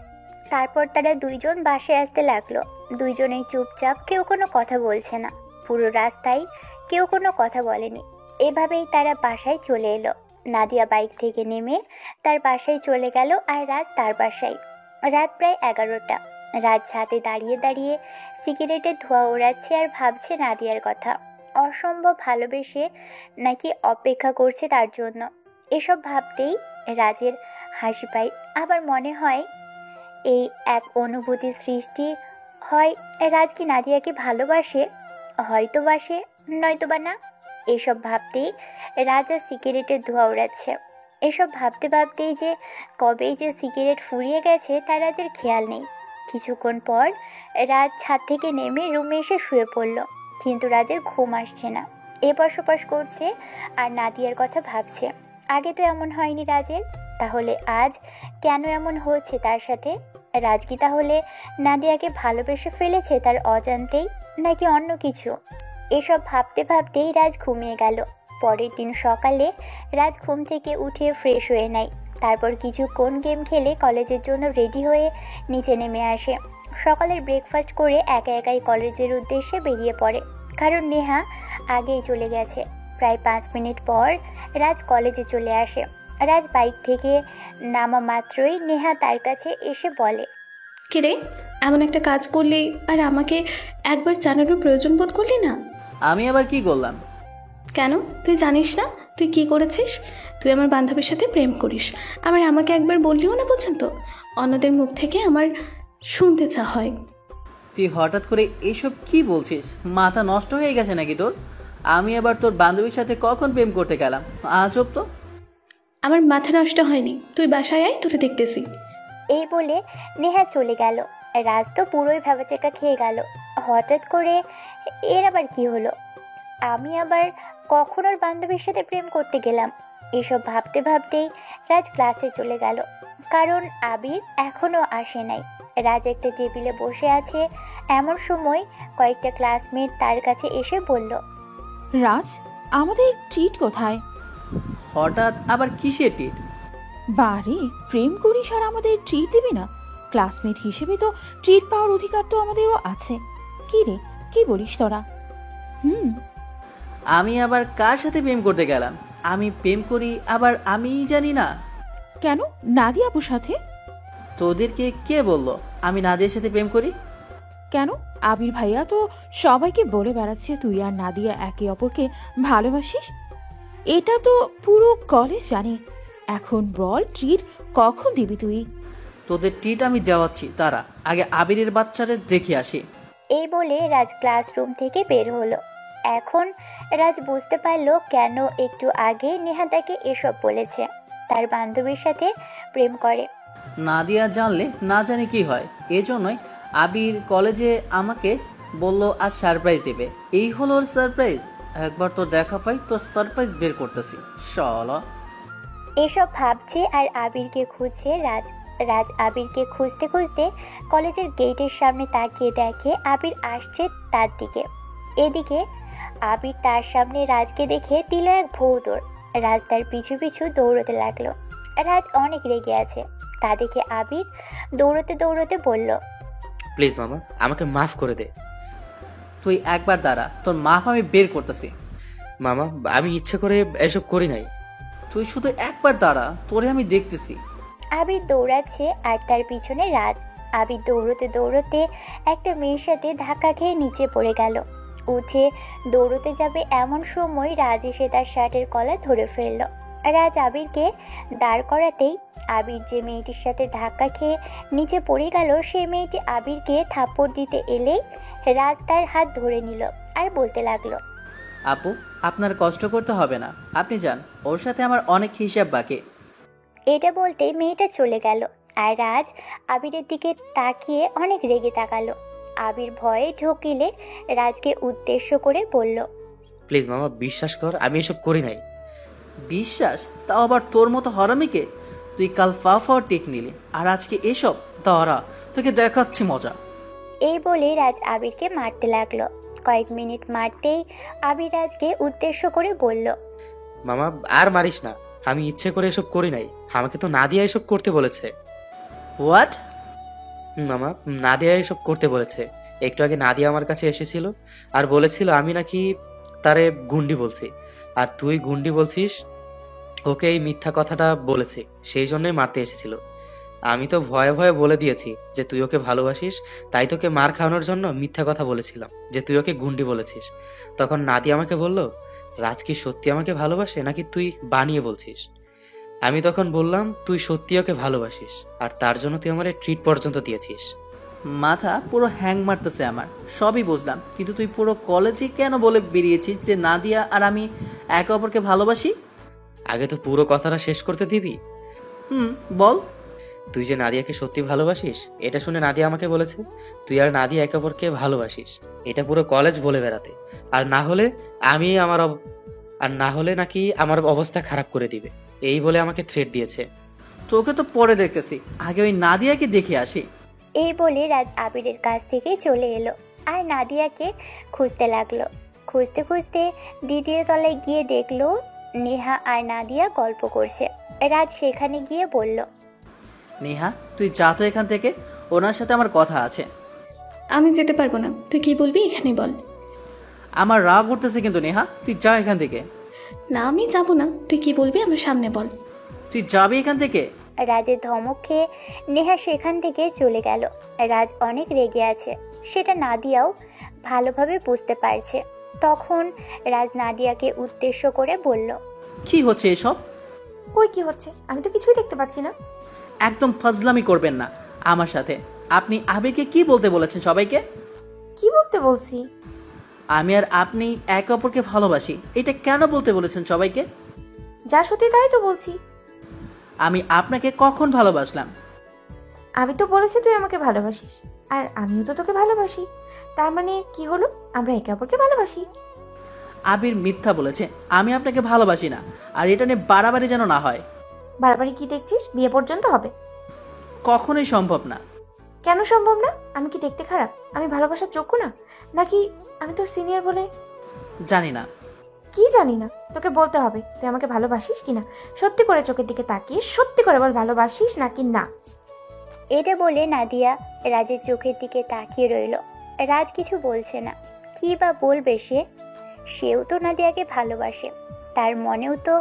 তারপর তারা দুইজন বাসায় আসতে লাগলো। দুইজনেই চুপচাপ, কেউ কোনো কথা বলছে না। পুরো রাস্তায় কেউ কোনো কথা বলেনি। এভাবেই তারা বাসায় চলে এলো। নাদিয়া বাইক থেকে নেমে তার বাসায় চলে গেল, আর রাজ তার বাসায়। রাত প্রায় 11টা। রাজ ছাদে দাঁড়িয়ে দাঁড়িয়ে সিগারেটের ধোঁয়া ওড়াচ্ছে আর ভাবছে নাদিয়ার কথা। অসম্ভব ভালোবেসে নাকি অপেক্ষা করছে তার জন্য। এসব ভাবতেই রাজের হাসি পায়। আবার মনে হয় এই এক অনুভূতি সৃষ্টি হয়, রাজ কি নাদিয়াকে ভালোবাসে? হয়তো বাসে, নয়তো বা না। এসব ভাবতেই রাজ আর সিগারেটের ধোঁয়া ওড়াচ্ছে। এসব ভাবতে ভাবতেই যে কবেই যে সিগারেট ফুরিয়ে গেছে তার রাজের খেয়াল নেই। কিছুক্ষণ পর রাজ ছাদ থেকে নেমে রুমে এসে শুয়ে পড়ল, কিন্তু রাজের ঘুম আসছে না। এপাশ ওপাশ করছে আর নাদিয়ার কথা ভাবছে। আগে তো এমন হয়নি রাজের, তাহলে আজ কেন এমন হচ্ছে তার সাথে? রাজ কি তাহলে নাদিয়াকে ভালোবেসে ফেলেছে তার অজান্তেই, নাকি অন্য কিছু? এসব ভাবতে ভাবতেই রাজ ঘুমিয়ে গেল। পরের দিন সকালে রাজ ঘুম থেকে উঠে ফ্রেশ হয়ে নেয়। তারপর কিছুক্ষণ গেম খেলে কলেজের জন্য রেডি হয়ে নিচে নেমে আসে। সকালের ব্রেকফাস্ট করে একা একাই কলেজের উদ্দেশ্যে বেরিয়ে পড়ে, কারণ নেহা আগেই চলে গেছে। প্রায় 5 মিনিট পর রাজ কলেজে চলে আসে। রাজ বাইক থেকে নামা মাত্রই নেহা তার কাছে এসে বলে, কিরে, এমন একটা কাজ করলি আর আমাকে একবার জানানোর প্রয়োজন বোধ করলি না? আমি আবার কি করলাম? কেন, তুই জানিস না তুই কি করেছিস? তুই আমার বান্ধবীর সাথে প্রেম করিস, আবার আমাকে একবার বললিও না পর্যন্ত। অন্যদের মুখ থেকে আমার শুনতে চা হয়। তুই হঠাৎ করে এসব কি বলছিস? মাথা নষ্ট হয়ে গেছে নাকি তোর? আমি আবার তোর বান্ধবীর সাথে কখন প্রেম করতে গেলাম? আজব তো। আমার মাথা নষ্ট হয়নি, তুই বাসায় আয়, তোরে দেখতেছি। এই বলে নেহা চলে গেল। রাজ তো পুরোই ভেবাচেকা খেয়ে গেল। হঠাৎ করে এর আবার কি হলো? আমি আবার কখন ওর বান্ধবীর সাথে প্রেম করতে গেলাম? এসব ভাবতে ভাবতেই রাজ ক্লাসে চলে গেল, কারণ আবির এখনও আসে নাই। রাজ একটা টেবিলে বসে আছে। এমন সময় কয়েকটা ক্লাসমেট তার কাছে এসে বলল, রাজ, আমাদের ট্রিট কোথায়? হঠাৎ আবার কিসের টিট? বারে, প্রেম করিস আর আমাদের ট্রিট দিবি না? ক্লাসমেট হিসেবে তো ট্রিট পাওয়ার অধিকার তো আমাদেরও আছে। কি রে, কি বলিস তোরা? আমি আবার কার সাথে প্রেম করতে গেলাম? আমি প্রেম করি আবার আমিই জানি না? কেন, নাদিয়া আপুর সাথে? তোদেরকে কে বললো আমি নাদিয়ার সাথে প্রেম করি? কেন? আবির ভাইয়া তো সবাইকে বলে বেড়াচ্ছে তুই আর নাদিয়া একে অপরকে ভালোবাসিস। এটা তো পুরো কলেজ জানে। এখন বল, ট্রিট কখন দিবি তুই? তোদের ট্রিট আমি দেওয়াচ্ছি, তারা আগে আবিরের বাচ্চারে দেখে আসি। এই বলে রাজ ক্লাসরুম থেকে বের হলো। এখন রাজ বুঝতে পারলো কেন একটু আগে নেহা তাকে এসব বলেছে। তার বান্ধবীর সাথে প্রেম করে। নাদিয়া জানলে না জানি কি হয়, এজন্যই আবির কলেজে আমাকে বলল আজ সারপ্রাইজ দেবে। এই হলো ওর সারপ্রাইজ। একবার তো দেখা পাই তোর সারপ্রাইজ বের করতেছি শালা। এসব ভাবছে আর আবিরকে খুঁজছে রাজ। রাজ আবিরকে খুঁজতে খুঁজতে কলেজের গেটের সামনে তাকিয়ে দেখে আবির আসছে তার দিকে। এদিকে আবির তার সামনে রাজকে দেখে দিল এক ভৌদৌড়। রাজ তার পিছু পিছু দৌড়তে লাগলো। রাজ অনেক রেগে আছে। তা দেখে আবির দৌড়তে দৌড়তে বলল, প্লিজ মামা, আমাকে মাফ করে দে। তুই একবার দাঁড়া, তোর মাপ আমি বের করতেছি। মামা, আমি ইচ্ছে করে এসব করি নাই। তুই শুধু একবার দাঁড়া, তোরে আমি দেখতেছি। আবির দৌড়াচ্ছে আর তার পিছনে রাজ। আবির দৌড়তে দৌড়তে একটা মেয়ের সাথে ধাক্কা খেয়ে নিচে পড়ে গেল। উঠে দৌড়তে যাবে এমন সময় রাজ এসে তার শার্টের কলার ধরে ফেলল। রাজ আবিরকে দাঁড় করাতেই আবির যে মেয়েটির সাথে ধাক্কা খেয়ে নিচে পড়ে গেল, সেই মেয়েটি আবিরকে থাপ্পড় দিতে এলেই রাজ তার হাত ধরে নিল আর বলতে লাগলো, আপু, আপনার কষ্ট করতে হবে না, আপনি যান, ওর সাথে আমার অনেক হিসাব বাকি। এটা বলতেই মেয়েটা চলে গেল আর রাজ আবিরের দিকে তাকিয়ে অনেক রেগে তাকালো। আবির ভয়ে ঢোকিলে রাজকে উদ্দেশ্য করে বলল, প্লিজ মামা, বিশ্বাস কর, আমি এসব করি নাই। বিশ্বাস? তাও আবার তোর মতো হরামিকে? তুই কাল ফাও টেক নিলি আর আজকে এসব? দাঁড়া, তোকে দেখাচ্ছি মজা। এই বলে রাজ আবিরকে মারতে লাগলো। কয়েক মিনিট মারতেই আবির রাজকে উদ্দেশ্য করে বলল, মামা আর মারিস না, আমি ইচ্ছে করে এসব করি নাই। আমাকে তো নাদিয়া এসব করতে বলেছে। হোয়াট? মামা, নাদিয়া এসব করতে বলেছে। একটু আগে নাদিয়া আমার কাছে এসেছিল আর বলেছিল আমি নাকি তারে গুন্ডি বলছি, আর তুই গুন্ডি বলছিস। ওকে এই মিথ্যা কথাটা বলেছে, সেই জন্যই মারতে এসেছিল। আমি তো ভয়ে ভয়ে বলে দিয়েছি যে তুই ওকে ভালোবাসিস, তাই তোকে মার খাওয়ানোর জন্য মিথ্যা কথা বলেছিলাম যে তুই ওকে গুন্ডি বলেছিস। তখন নাদিয়া আমাকে বলল, রাজ কি সত্যি আমাকে ভালোবাসে নাকি তুই বানিয়ে বলছিস? আমি তখন বললাম তুই সত্যি ওকে ভালোবাসিস, আর তার জন্য তুই আমার ট্রিট পর্যন্ত দিয়েছিস। মাথা পুরো হ্যাং মারতেছে আমার, সবই বুঝলাম, কিন্তু তুই পুরো কলেজে কেন বলে বেরিয়েছিস যে নাদিয়া আর আমি একে অপরকে ভালোবাসি? আগে তো পুরো কথাটা শেষ করতে দিবি। বল। তুই যে নাদিয়াকে সত্যি ভালোবাসিস, এটা শুনে নাদিয়া আমাকে বলেছে তুই আর নাদিয়া একে অপরকে ভালোবাসিস। এটা পুরো কলেজ বলে বেড়াতে, আর না হলে নাকি আমার অবস্থা খারাপ করে দিবে, এই বলে আমাকে থ্রেট দিয়েছে। তোকে তো পরে দেখতেছি, আগে ওই নাদিয়াকে দেখে আসি। এই বলে রাজ আবিরের কাছ থেকে চলে এলো আর নাদিয়াকে খুঁজতে লাগলো। খুঁজতে খুঁজতে দ্বিতীয় তলায় গিয়ে দেখলো নেহা আর নাদিয়া গল্প করছে। রাজ সেখানে গিয়ে বলল, নেহা, তুই যা তো এখান থেকে, ওনার সাথে আমার কথা আছে। আমি যেতে পারবো না, তুই কি বলবি এখানে বল। আমার রাগ উঠতেছে কিন্তু নেহা, তুই যা এখান থেকে। না, আমি যাবো না, তুই কি বলবি আমার সামনে বল। তুই যাবি এখান থেকে। রাজের ধমক খেয়ে নেহা সেখান থেকে চলে গেল। রাজ অনেক রেগে আছে, সেটা নাদিয়াও ভালোভাবে বুঝতে পারছে। তখন রাজ নাদিয়াকে উদ্দেশ্য করে বলল, কি হচ্ছে এসব? কই কি হচ্ছে? আমি তো কিছুই দেখতে পাচ্ছি না। একদম ফাজলামি করবেন না আমার সাথে। আপনি আবেগকে কি বলতে বলেছেন সবাইকে? কি বলতে বলছি? আমি আর আপনি একে অপরকে ভালোবাসি, এটা কেন বলতে বলেছেন সবাইকে? যা সত্যি তাই তো বলছি। আমি আপনাকে কখন ভালোবাসলাম? আমি তো বলেছি তুই আমাকে ভালোবাসিস, আর আমিও তো তোকে ভালোবাসি। তার মানে কি হলো? আমরা একে অপরকে ভালোবাসি। আবির মিথ্যা বলেছে, আমি আপনাকে ভালোবাসি না, আর এটা নিয়ে বাড়াবাড়ি যেন না হয়। বাড়াবাড়ি কি দেখছিস? বিয়ে পর্যন্ত হবে। কখনোই সম্ভব না। কেন সম্ভব না? আমি কি দেখতে খারাপ? আমি ভালোবাসার যোগ্য না? নাকি আমি তোর সিনিয়র বলে? জানি না। কি জানি না? তোকে বলতে হবে তুই আমাকে ভালোবাসিস কিনা। সত্যি করে চোখের দিকে তাকিয়ে সত্যি করে বল, ভালোবাসিস নাকি না। এটা বলে নাদিয়া রাজের চোখের দিকে তাকিয়ে রইল। রাজ কিছু বলছে না, কি বা বলবে সেও তো নাদিয়াকে ভালোবাসে। তার মনেও তো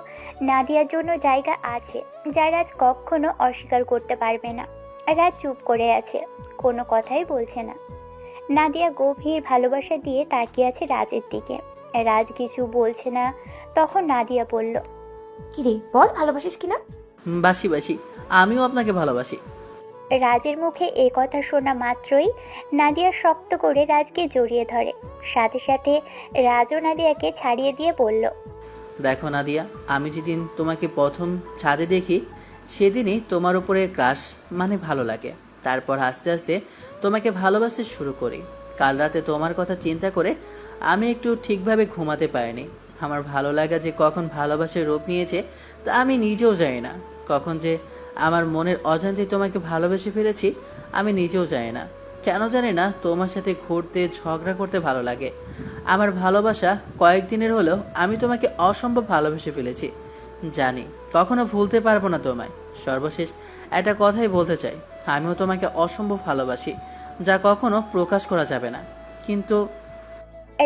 নাদিয়ার জন্য জায়গা আছে, যা রাজ কখনো অস্বীকার করতে পারবে না। রাজ চুপ করে আছে, কোনো কথাই বলছে না। নাদিয়া গভীর ভালোবাসা দিয়ে তাকিয়ে আছে রাজের দিকে। রাজ কিছু বলছে না। তখন নাদিয়া বলল, কি রে বল, ভালোবাসিস কিনা? বাসি বাসি, আমিও আপনাকে ভালোবাসি। রাজের মুখে এ কথা শোনা মাত্রই নাদিয়া শক্ত করে রাজকে জড়িয়ে ধরে। সাথে সাথে রাজও নাদিয়াকে ছাড়িয়ে দিয়ে বলল, দেখো নাদিয়া, আমি যেদিন তোমাকে প্রথম ছাদে দেখি সেদিনই তোমার উপরে ক্রাশ মানে ভালো লাগে। তারপর আস্তে আস্তে তোমাকে ভালোবাসতে শুরু করি। কাল রাতে তোমার কথা চিন্তা করে আমি একটু ঠিকভাবে ঘুমাতে পারিনি। আমার ভালো লাগা যে কখন ভালোবাসার রূপ নিয়েছে তা আমি নিজেও জানি না। কখন যে আমার মনের অজান্তে তোমাকে ভালোবেসে ফেলেছি আমি নিজেও জানি না। কেন জানি না তোমার সাথে ঘুরতে ঝগড়া করতে ভালো লাগে। আমার ভালোবাসা কয়েকদিনের হলেও আমি তোমাকে অসম্ভব ভালোবেসে ফেলেছি। জানি কখনো ভুলতে পারবো না তোমায়। সর্বশেষ একটা কথাই বলতে চাই, আমিও তোমাকে অসম্ভব ভালোবাসি, যা কখনো প্রকাশ করা যাবে না। কিন্তু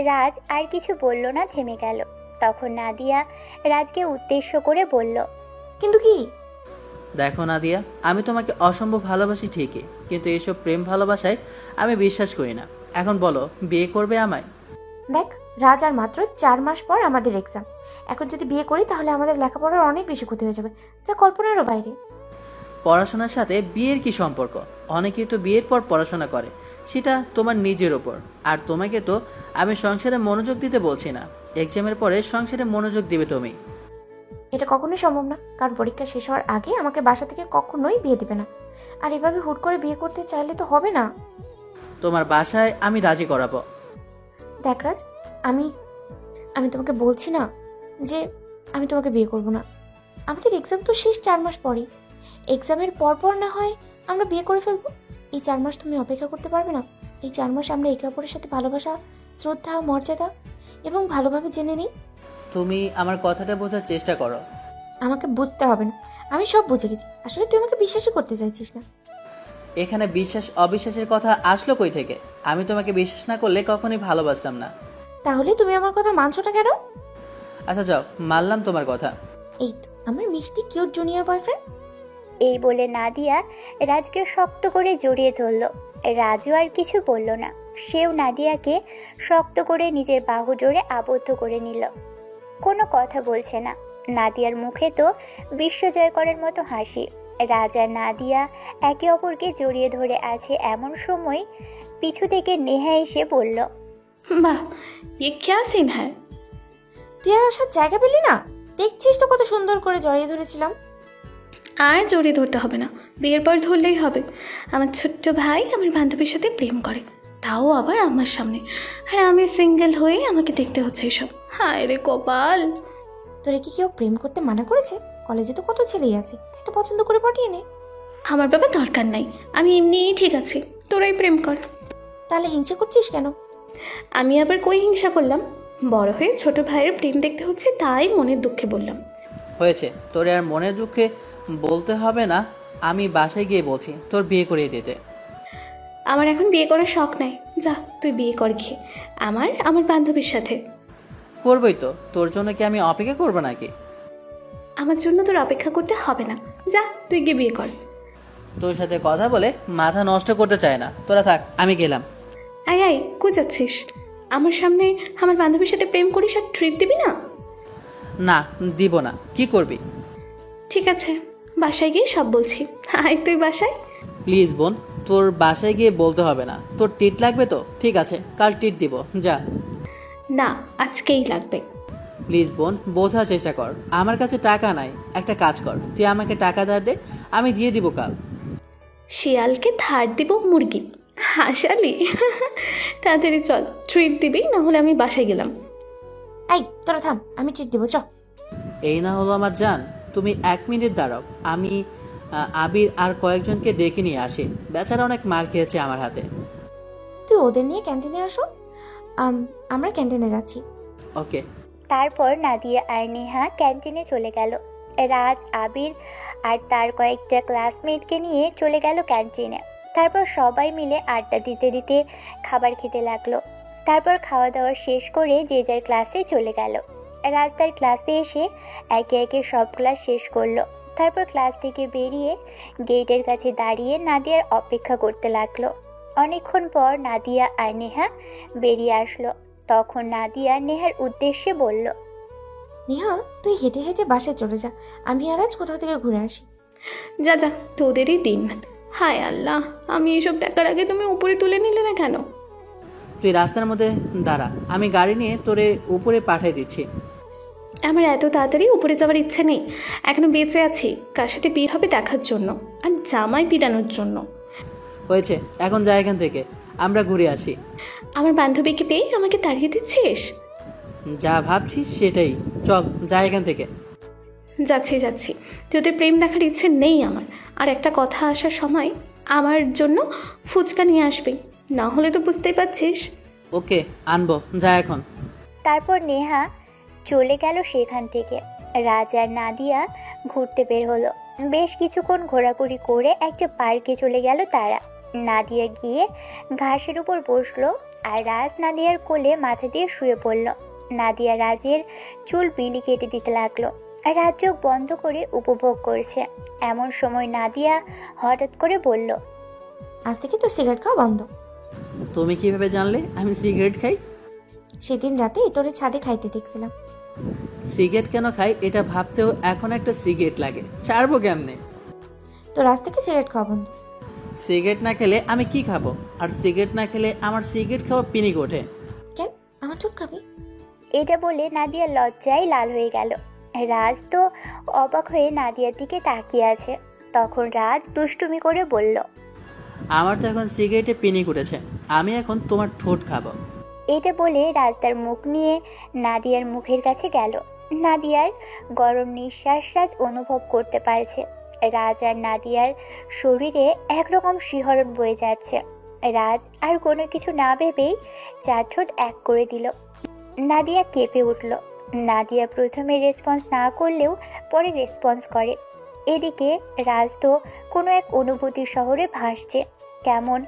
রাজ আর কিছু বলল না, থেমে গেল। তখন নাদিয়া রাজকে উদ্দেশ্য করে বলল, কিন্তু কি? দেখো নাদিয়া, আমি তোমাকে অসম্ভব ভালোবাসি ঠিকই, কিন্তু এইসব প্রেম ভালোবাসায় আমি বিশ্বাস করি না। এখন বলো, বিয়ে করবে আমায়? দেখ রাজ, আর মাত্র 4 মাস পর আমাদের এক্সাম। এখন যদি বিয়ে করি তাহলে আমাদের লেখাপড়ার অনেক বেশি ক্ষতি হয়ে যাবে, যা কল্পনারও বাইরে। পড়াশোনার সাথে বিয়ের কি সম্পর্ক? অনেকেই তো বিয়ের পর পড়াশোনা করে, সেটা তোমার নিজের ওপর। আর তোমাকে তো আমি সংসারে মনোযোগ দিতে বলছি না। এক্সামের পরে সংসারে মনোযোগ দিবে তুমি। এটা কখনোই সম্ভব না, কারণ পরীক্ষা শেষ হওয়ার আগে আমাকে বাসা থেকে কখনোই বিয়ে দিবে না। আর এভাবে হুট করে বিয়ে করতে চাইলে তো হবে না। তোমার বাসায় আমি রাজি করাবো। দেখ রাজ, আমি আমি তোমাকে বলছি না যে আমি তোমাকে বিয়ে করব না। আমাদের এক্সাম তো শেষ 4 মাস পরেই। এক্সামের পর না হয় আমরা বিয়ে করে ফেলবো। এই 4 মাস তুমি অপেক্ষা করতে পারবে না? এই 4 মাস আমরা একে অপরের সাথে ভালোবাসা, শ্রদ্ধা, মর্যাদা এবং ভালোভাবে জেনে নিই। তুমি আমার কথাটা বোঝার চেষ্টা করো। আমাকে বুঝতে হবে না, আমি সব বুঝে গেছি। আসলে তুই আমাকে বিশ্বাসই করতে চাইছিস না। এখানে বিশ্বাস অবিশ্বাসের কথা আসলো কই থেকে? আমি তোমাকে বিশ্বাস না করলে কখনোই ভালোবাসতাম না। তাহলে তুমি আমার কথা মানছো না কেন? আচ্ছা যাও, মানলাম তোমার কথা। এই তো আমার মিষ্টি কিউট জুনিয়র বয়ফ্রেন্ড। এই বলে নাদিয়া রাজকে শক্ত করে জড়িয়ে ধরল। রাজু আর কিছু বলল না। সেও নাদিয়াকে শক্ত করে নিজের বাহু জোরে আবদ্ধ করে নিল। কোনো কথা বলছে না। নাদিয়ার মুখে তো বিশ্বজয় করার মতো হাসি। রাজ আর নাদিয়া একে অপরকে জড়িয়ে ধরে আছে। এমন সময় পিছু থেকে নেহা এসে বলল, বাহ, ये क्या सीन है? তুই আর আসার জায়গা পেলি না? দেখছিস তো কত সুন্দর করে জড়িয়ে ধরেছিলাম। আর জড়িয়ে ধরতে হবে না, বিয়ের পর ধরলেই হবে। আমার ছোট্ট ভাই আমার বান্ধবীর সাথে প্রেম করে, তাও আবার আমার সামনে। আর আমি সিঙ্গেল হয়ে আমাকে দেখতে হচ্ছে এসব। হায় রে কপাল। তোরে কি কেউ প্রেম করতে মানা করেছে? কলেজে তো কত ছেলেই আছে, একটা পছন্দ করে পটিয়ে নে। আমার বাবা দরকার নাই, আমি এমনিই ঠিক আছি, তোরাই প্রেম কর। তাহলে হিংসা করছিস কেন? আমি আবার কই হিংসা করলাম? বড় হয়ে ছোট ভাইয়ের প্রেম দেখতে হচ্ছে তাই মনের দুঃখে বললাম। হয়েছে, তোর আর মনের দুঃখে বলতে হবে না। আমি বাসায় গিয়ে বলছি তোর বিয়ে করিয়ে দিতে। আমার এখন বিয়ে করার শখ নাই, যা তুই বিয়ে কর গিয়ে আমার বান্ধবীর সাথে। করবই তো, তোর জন্য কি আমি অপেক্ষা করবো নাকি? আমার জন্য তোর অপেক্ষা করতে হবে না, যা তুই গিয়ে বিয়ে কর। তোর সাথে কথা বলে মাথা নষ্ট করতে চায় না। তোরা থাক, আমি গেলাম। আয় আয়, কই যাচ্ছিস? আমার সামনে আমার বান্ধবীর সাথে প্রেম করিস আর ট্রিট দিবি না? না, দিব না। কি করবি? ঠিক আছে, বাসায় গিয়ে সব বলছি। আয় তুই বাসায়। প্লিজ বোন, তোর বাসায় গিয়ে বলতে হবে না। তোর টিট লাগবে তো? ঠিক আছে, কাল টিট দিব, যা। না, আজকেই লাগবে। প্লিজ বোন, বোঝার চেষ্টা কর। আমার কাছে টাকা নাই। একটা কাজ কর, তুই আমাকে টাকা ধার দে, আমি দিয়ে দিব কাল। শিয়ালকে ধার দিব মুরগি? হাসালি? তাড়াতাড়ি চল, ট্রিট দিবি, না হলে আমি বাসায় গেলাম। এই তোরা থাম, আমি ট্রিট দেবো, চ। এই না হলো আমার জান, তুমি 1 মিনিট দাঁড়াও। আমি আবির আর কয়েকজনকে ডেকে নিয়ে আসি। বেচারা অনেক মার খেয়েছে আমার হাতে। তুই ওদের নিয়ে ক্যান্টিনে আসো, আমরা ক্যান্টিনে যাচ্ছি। ওকে। তারপর নাদিয়া আর নেহা ক্যান্টিনে চলে গেল। রাজ, আবির আর তার কয়েকটা ক্লাসমেটকে নিয়ে চলে গেল ক্যান্টিনে। তারপর সবাই মিলে আড্ডা দিতে দিতে খাবার খেতে লাগলো। তারপর খাওয়া দাওয়া শেষ করে যে যার ক্লাসে চলে গেল। রাজ তার ক্লাসে এসে একে একে সব ক্লাস শেষ করলো। তারপর ক্লাস থেকে বেরিয়ে গেটের কাছে দাঁড়িয়ে নাদিয়ার অপেক্ষা করতে লাগলো। অনেকক্ষণ পর নাদিয়া আর নেহা বেরিয়ে আসলো। তখন নাদিয়া নেহার উদ্দেশ্যে বলল, নেহা, তুই হেঁটে হেঁটে বাসায় চলে যা, আমি আর আজ কোথাও থেকে ঘুরে আসি। যা যা, তোদেরই দিন। হায় আল্লাহ, আমি এসব দেখার আগে তুমি উপরে তুলে নিলে না কেন? তুই রাস্তার মধ্যে দাঁড়া, আমি গাড়ি নিয়ে তোরে উপরে পাঠিয়ে দিচ্ছি। আমার এত তাড়াতাড়ি উপরে যাওয়ার ইচ্ছে নেই। এখনো বেঁচে আছি কার সাথে বিয়ে হবে দেখার জন্য, আর জামাই পিটানোর জন্য। হয়েছে, এখন যা এখান থেকে, আমরা ঘুরে আসি। আমার বান্ধবীকে পেয়ে আমাকে তাড়িয়ে দিচ্ছিস? যা ভাবছিস সেটাই, চল যা এখান থেকে। যাচ্ছি যাচ্ছি, তোদের প্রেম দেখার ইচ্ছে নেই আমার। আর একটা কথা আসার সময় আমার জন্য ফুচকা নিয়ে আসবি, না হলে তো বুঝতেই পারছিস। ওকে, আনবো, যা এখন। তারপর নেহা চলে গেল সেখান থেকে। রাজ আর নাদিয়া ঘুরতে বের হলো। বেশ কিছুক্ষণ ঘোরাঘুরি করে একটা পার্কে চলে গেল তারা। নাদিয়া গিয়ে ঘাসের উপর বসলো আর রাজ নাদিয়ার কোলে মাথা দিয়ে শুয়ে পড়ল। নাদিয়া রাজের চুল বিলি কেটে দিতে লাগলো আর রাজ চোখ বন্ধ করে উপভোগ করছে। এমন সময় নাদিয়া হঠাৎ করে বলল, আজ থেকে তোর সিগারেট খাওয়া বন্ধ। তুমি কিভাবে জানলে আমি সিগারেট খাই? সেদিন রাতে তোরে ছাদে খাইতে দেখছিলাম। সিগারেট কেন খাই এটা ভাবতেও এখন একটা সিগারেট লাগে, ছাড়বো কেমনে? তোর আজ থেকে সিগারেট খাওয়া বন্ধ। সিগারেট না খেলে আমি কি খাবো? আর সিগারেট না খেলে আমার সিগারেট খাওয়া পিনিক ওঠে। কেন, আমার ঠোঁট খাবি? এটা বলে নাদিয়া লজ্জায় লাল হয়ে গেল। রাজ তো অবাক হয়ে নাদিয়ার দিকে তাকিয়ে আছে। তখন রাজ দুষ্টুমি করে বলল, আমার তো এখন সিগারেটে পিনিক উঠেছে, আমি এখন তোমার ঠোঁট খাবো। এটা বলে রাজ তার মুখ নিয়ে নাদিয়ার মুখের কাছে গেল। নাদিয়ার গরম নিঃশ্বাস রাজ অনুভব করতে পারছে। রাজ আর নাদিয়ার শরীরে একরকম শিহরণ বয়ে যাচ্ছে। রাজ আর কোনো কিছু না ভেবেই চার ঠোঁট এক করে দিল। নাদিয়া কেঁপে উঠল। নাদিয়া প্রথমে রেসপন্স না করলেও পরে রেসপন্স করে। এদিকে রাজ তো কোনো এক অনুভূতির শহরে ভাসছে। কেমন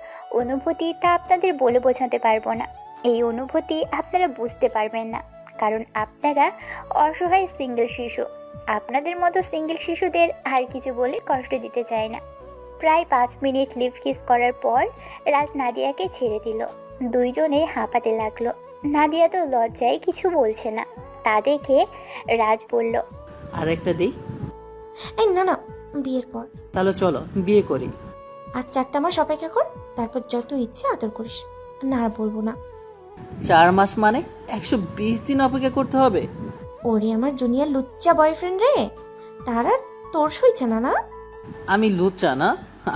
অনুভূতি তা আপনাদের বলে বোঝাতে পারবো না। এই অনুভূতি আপনারা বুঝতে পারবেন না, কারণ আপনারা অসহায় সিঙ্গেল শিশু। আপনাদের মতো সিঙ্গেল শিশুদের আর কিছু বলে কষ্ট দিতে চায় না। প্রায় 5 মিনিট লিপ কিস করার পর রাজ নাদিয়াকে ছেড়ে দিল। দুইজনে হাঁপাতে লাগলো। নাদিয়া তো লজ্জায় কিছু বলছে না। তা দেখে রাজ বলল, আরেকটা দিই? এই না না, বিয়ের পর। তাহলে চলো বিয়ে করি। আর 4টা মাস অপেক্ষা কর, তারপর যত ইচ্ছে আদর করিস। না আর বলবো না। 4 মাস মানে 120 দিন অপেক্ষা করতে হবে? ওরে আমার জুনিয়র লুচ্চা বয়ফ্রেন্ড রে, তার আর তোর সইছে না? না আমি লুচ্চা না।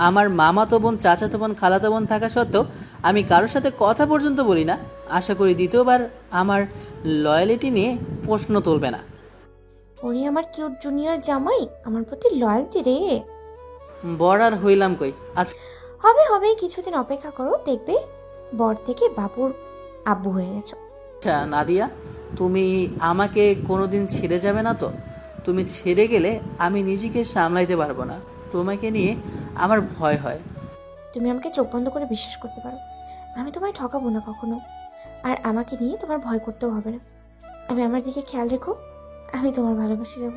আমার মামাতো বোন, চাচাতো বোন, খালাতো বোন থাকা সত্ত্বেও আমি কারোর সাথে কথা পর্যন্ত বলি না। আশা করি দ্বিতীয়বার আমার লয়ালিটি নিয়ে প্রশ্ন তুলবে না। ওরে আমার কিউট জুনিয়র জামাই, আমার প্রতি লয়্যালটি রে। বর আর হইলাম কই, আজ হবে হবে, কিছুদিন অপেক্ষা করো, দেখবে বর থেকে বাবুর আব্বু হয়ে গেছো। আচ্ছা নাদিয়া, তুমি আমাকে কোনোদিন ছেড়ে যাবে না তো? তুমি ছেড়ে গেলে আমি নিজেকে সামলাইতে পারবো না। তোমাকে নিয়ে আমার ভয় হয়। তুমি আমাকে চোখ বন্ধ করে বিশ্বাস করতে পারো, আমি তোমায় ঠকাবো না কখনো। আর আমাকে নিয়ে তোমার ভয় করতেও হবে না। আমি আমার দিকে খেয়াল রেখো, আমি তোমার ভালোবাসে যাব।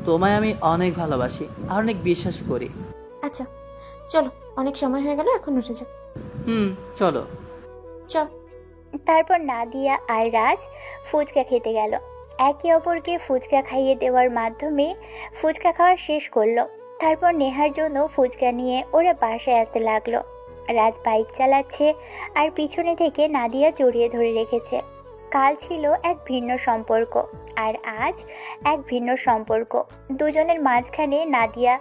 তোমায় আমি অনেক ভালোবাসি আর অনেক বিশ্বাস করি। আচ্ছা চলো, অনেক সময় হয়ে গেল, এখন উঠে যাও। চলো। চল। তারপর নাদিয়া আর রাজ ফুচকা খেতে গেল। একে অপরকে ফুচকা খাইয়ে দেওয়ার মাধ্যমে ফুচকা খাওয়া শেষ করলো। তারপর নেহার জন্য ফুচকা নিয়ে ওরা বাসায় আসতে লাগলো। রাজ বাইক চালাচ্ছে আর পিছনে থেকে নাদিয়া জড়িয়ে ধরে রেখেছে। কাল ছিল এক ভিন্ন সম্পর্ক আর আজ এক ভিন্ন সম্পর্ক। দুজনের মাঝখানে নাদিয়া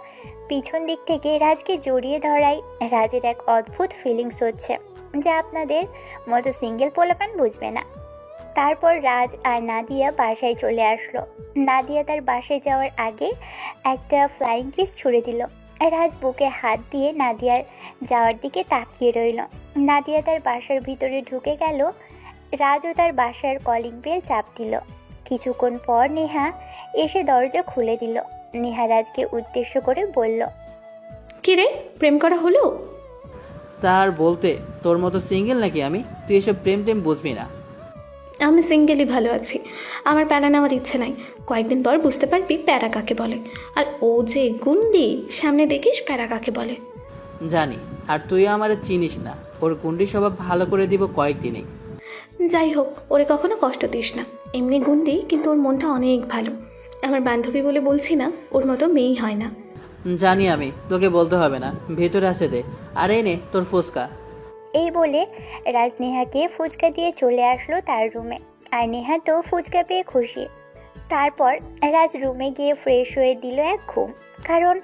পিছন দিক থেকে রাজকে জড়িয়ে ধরায় রাজের এক অদ্ভুত ফিলিংস হচ্ছে, যা আপনাদের মতো সিঙ্গেল পোলাপান বুঝবে না। তারপর রাজ আর নাদিয়া বাসায় চলে আসলো। নাদিয়া তার বাসায় যাওয়ার আগে একটা ফ্লাইং কিস ছুড়ে দিল। রাজ বুকে হাত দিয়ে নাদিয়ার যাওয়ার দিকে তাকিয়ে রইল। নাদিয়া তার বাসার ভিতরে ঢুকে গেল। রাজও তার বাসার কলিং বেল চাপ দিল। কিছুক্ষণ পর নেহা এসে দরজা খুলে দিল। নেহা রাজকে উদ্দেশ্য করে বলল, কি রে, প্রেম করা হলো? তার বলতে, তোর মতো সিঙ্গেল নাকি আমি? তুই এসব প্রেম টেম বুঝবি না। আমি সিঙ্গেলই ভালো আছি, আমার প্যারা নেওয়ার ইচ্ছে নাই। কয়েকদিন পর বুঝতে পারবি প্যারা কাকে বলে। আর ও যে গুন্ডি, সামনে দেখিস প্যারা কাকে বলে। জানি, আর তুইও আমারে চিনিস না। ওর গুন্ডি স্বভাব ভালো করে দিব কয়েকদিনেই। যাই হোক, ওরে কখনো কষ্ট দিস না। এমনি গুন্ডি, কিন্তু ওর মনটা অনেক ভালো। আমার বান্ধবী বলে বলছি না, ওর মতো মেয়েই হয় না। জানি আমি, তোকে বলতে হবে না। ভেতরে আসে দে। আর এই নে তোর ফুচকা। এই বলে রাজ নেহাকে ফুচকা দিয়ে চলে আসলো তার রুমে। আর নেহা তো ফুচকা পেয়ে খুশি। তারপর রাজ রুমে গিয়ে ফ্রেশ হয়ে দিল এক ঘুম, কারণ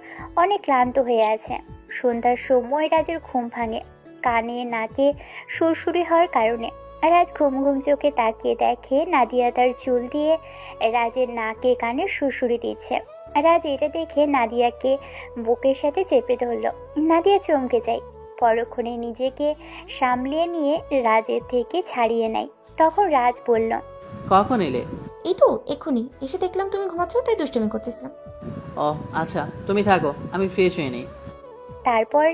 অনেক ক্লান্ত হয়ে আছে। সন্ধ্যার সময় রাজের ঘুম ভাঙে কানে নাকে সুরসুরি হওয়ার কারণে। রাজ ঘুম ঘুম চোখে তাকিয়ে দেখে নাদিয়া তার চুল দিয়ে রাজের নাকে কানে সুরসুরি দিচ্ছে। রাজ এটা দেখে নাদিয়াকে বুকের সাথে চেপে ধরল। নাদিয়া চমকে যায়, পরক্ষণে নিজেকে সামলিয়ে নিয়ে রাজের থেকে ছাড়িয়ে নেয়। তখন রাজ বলল, কখন এলে? এই তো এক্ষুনি এসে দেখলাম তুমি ঘুমাচ্ছ, তাই দুষ্টুমি করতেছিলাম। ও আচ্ছা, তুমি থাকো, আমি ফ্রেশ হয়ে নিই। তারপর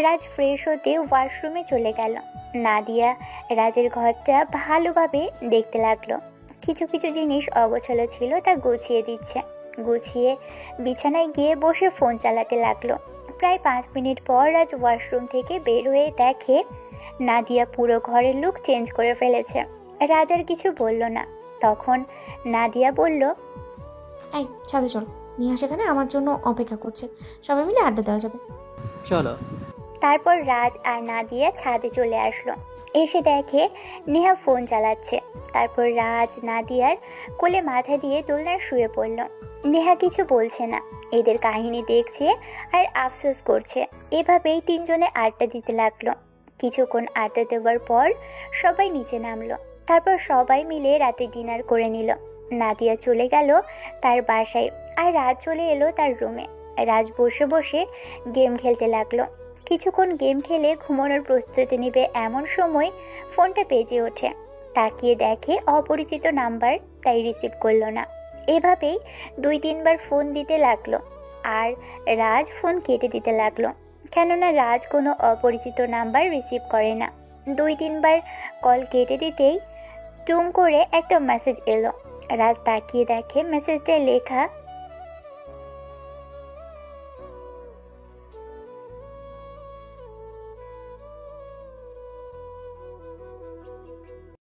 রাজ ফ্রেশ হতে ওয়াশরুমে চলে গেল। নাদিয়া রাজের ঘরটা ভালোভাবে দেখতে লাগলো। কিছু কিছু জিনিস অগোছালো ছিল, তা গুছিয়ে দিচ্ছে। গুছিয়ে বিছানায় গিয়ে বসে ফোন চালাতে লাগলো। প্রায় 5 মিনিট পর রাজ ওয়াশরুম থেকে বের হয়ে দেখে নাদিয়া পুরো ঘরের লুক চেঞ্জ করে ফেলেছে। রাজ আর কিছু বলল না। তখন নাদিয়া বলল, এই ছাদে চল, নিহা সেখানে আমার জন্য অপেক্ষা করছে, সবাই মিলে আড্ডা দেওয়া যাবে। চলো। তারপর রাজ আর নাদিয়া ছাদে চলে আসলো। এসে দেখে নেহা ফোন চালাচ্ছে। তারপর রাজ নাদিয়ার কোলে মাথা দিয়ে দোলনায় শুয়ে পড়ল। নেহা কিছু বলছে না, এদের কাহিনী দেখছে আর আফসোস করছে। এভাবেই তিনজনে আড্ডা দিতে লাগলো। কিছুক্ষণ আড্ডা দেওয়ার পর সবাই নিচে নামলো। তারপর সবাই মিলে রাতে ডিনার করে নিল। নাদিয়া চলে গেল তার বাসায়, আর রাজ চলে এলো তার রুমে। রাজ বসে বসে গেম খেলতে লাগলো। কিছুক্ষণ গেম খেলে ঘুমানোর প্রস্তুতি নেবে এমন সময় ফোনটা বেজে ওঠে। তাকিয়ে দেখে অপরিচিত নাম্বার, তাই রিসিভ করলো না। এভাবেই 2-3 বার ফোন দিতে লাগলো, আর রাজ ফোন কেটে দিতে লাগলো, কেননা রাজ কোনো অপরিচিত নাম্বার রিসিভ করে না। 2-3 বার কল কেটে দিতেই টুং করে একটা মেসেজ এলো। রাজ তাকিয়ে দেখে মেসেজটায় লেখা,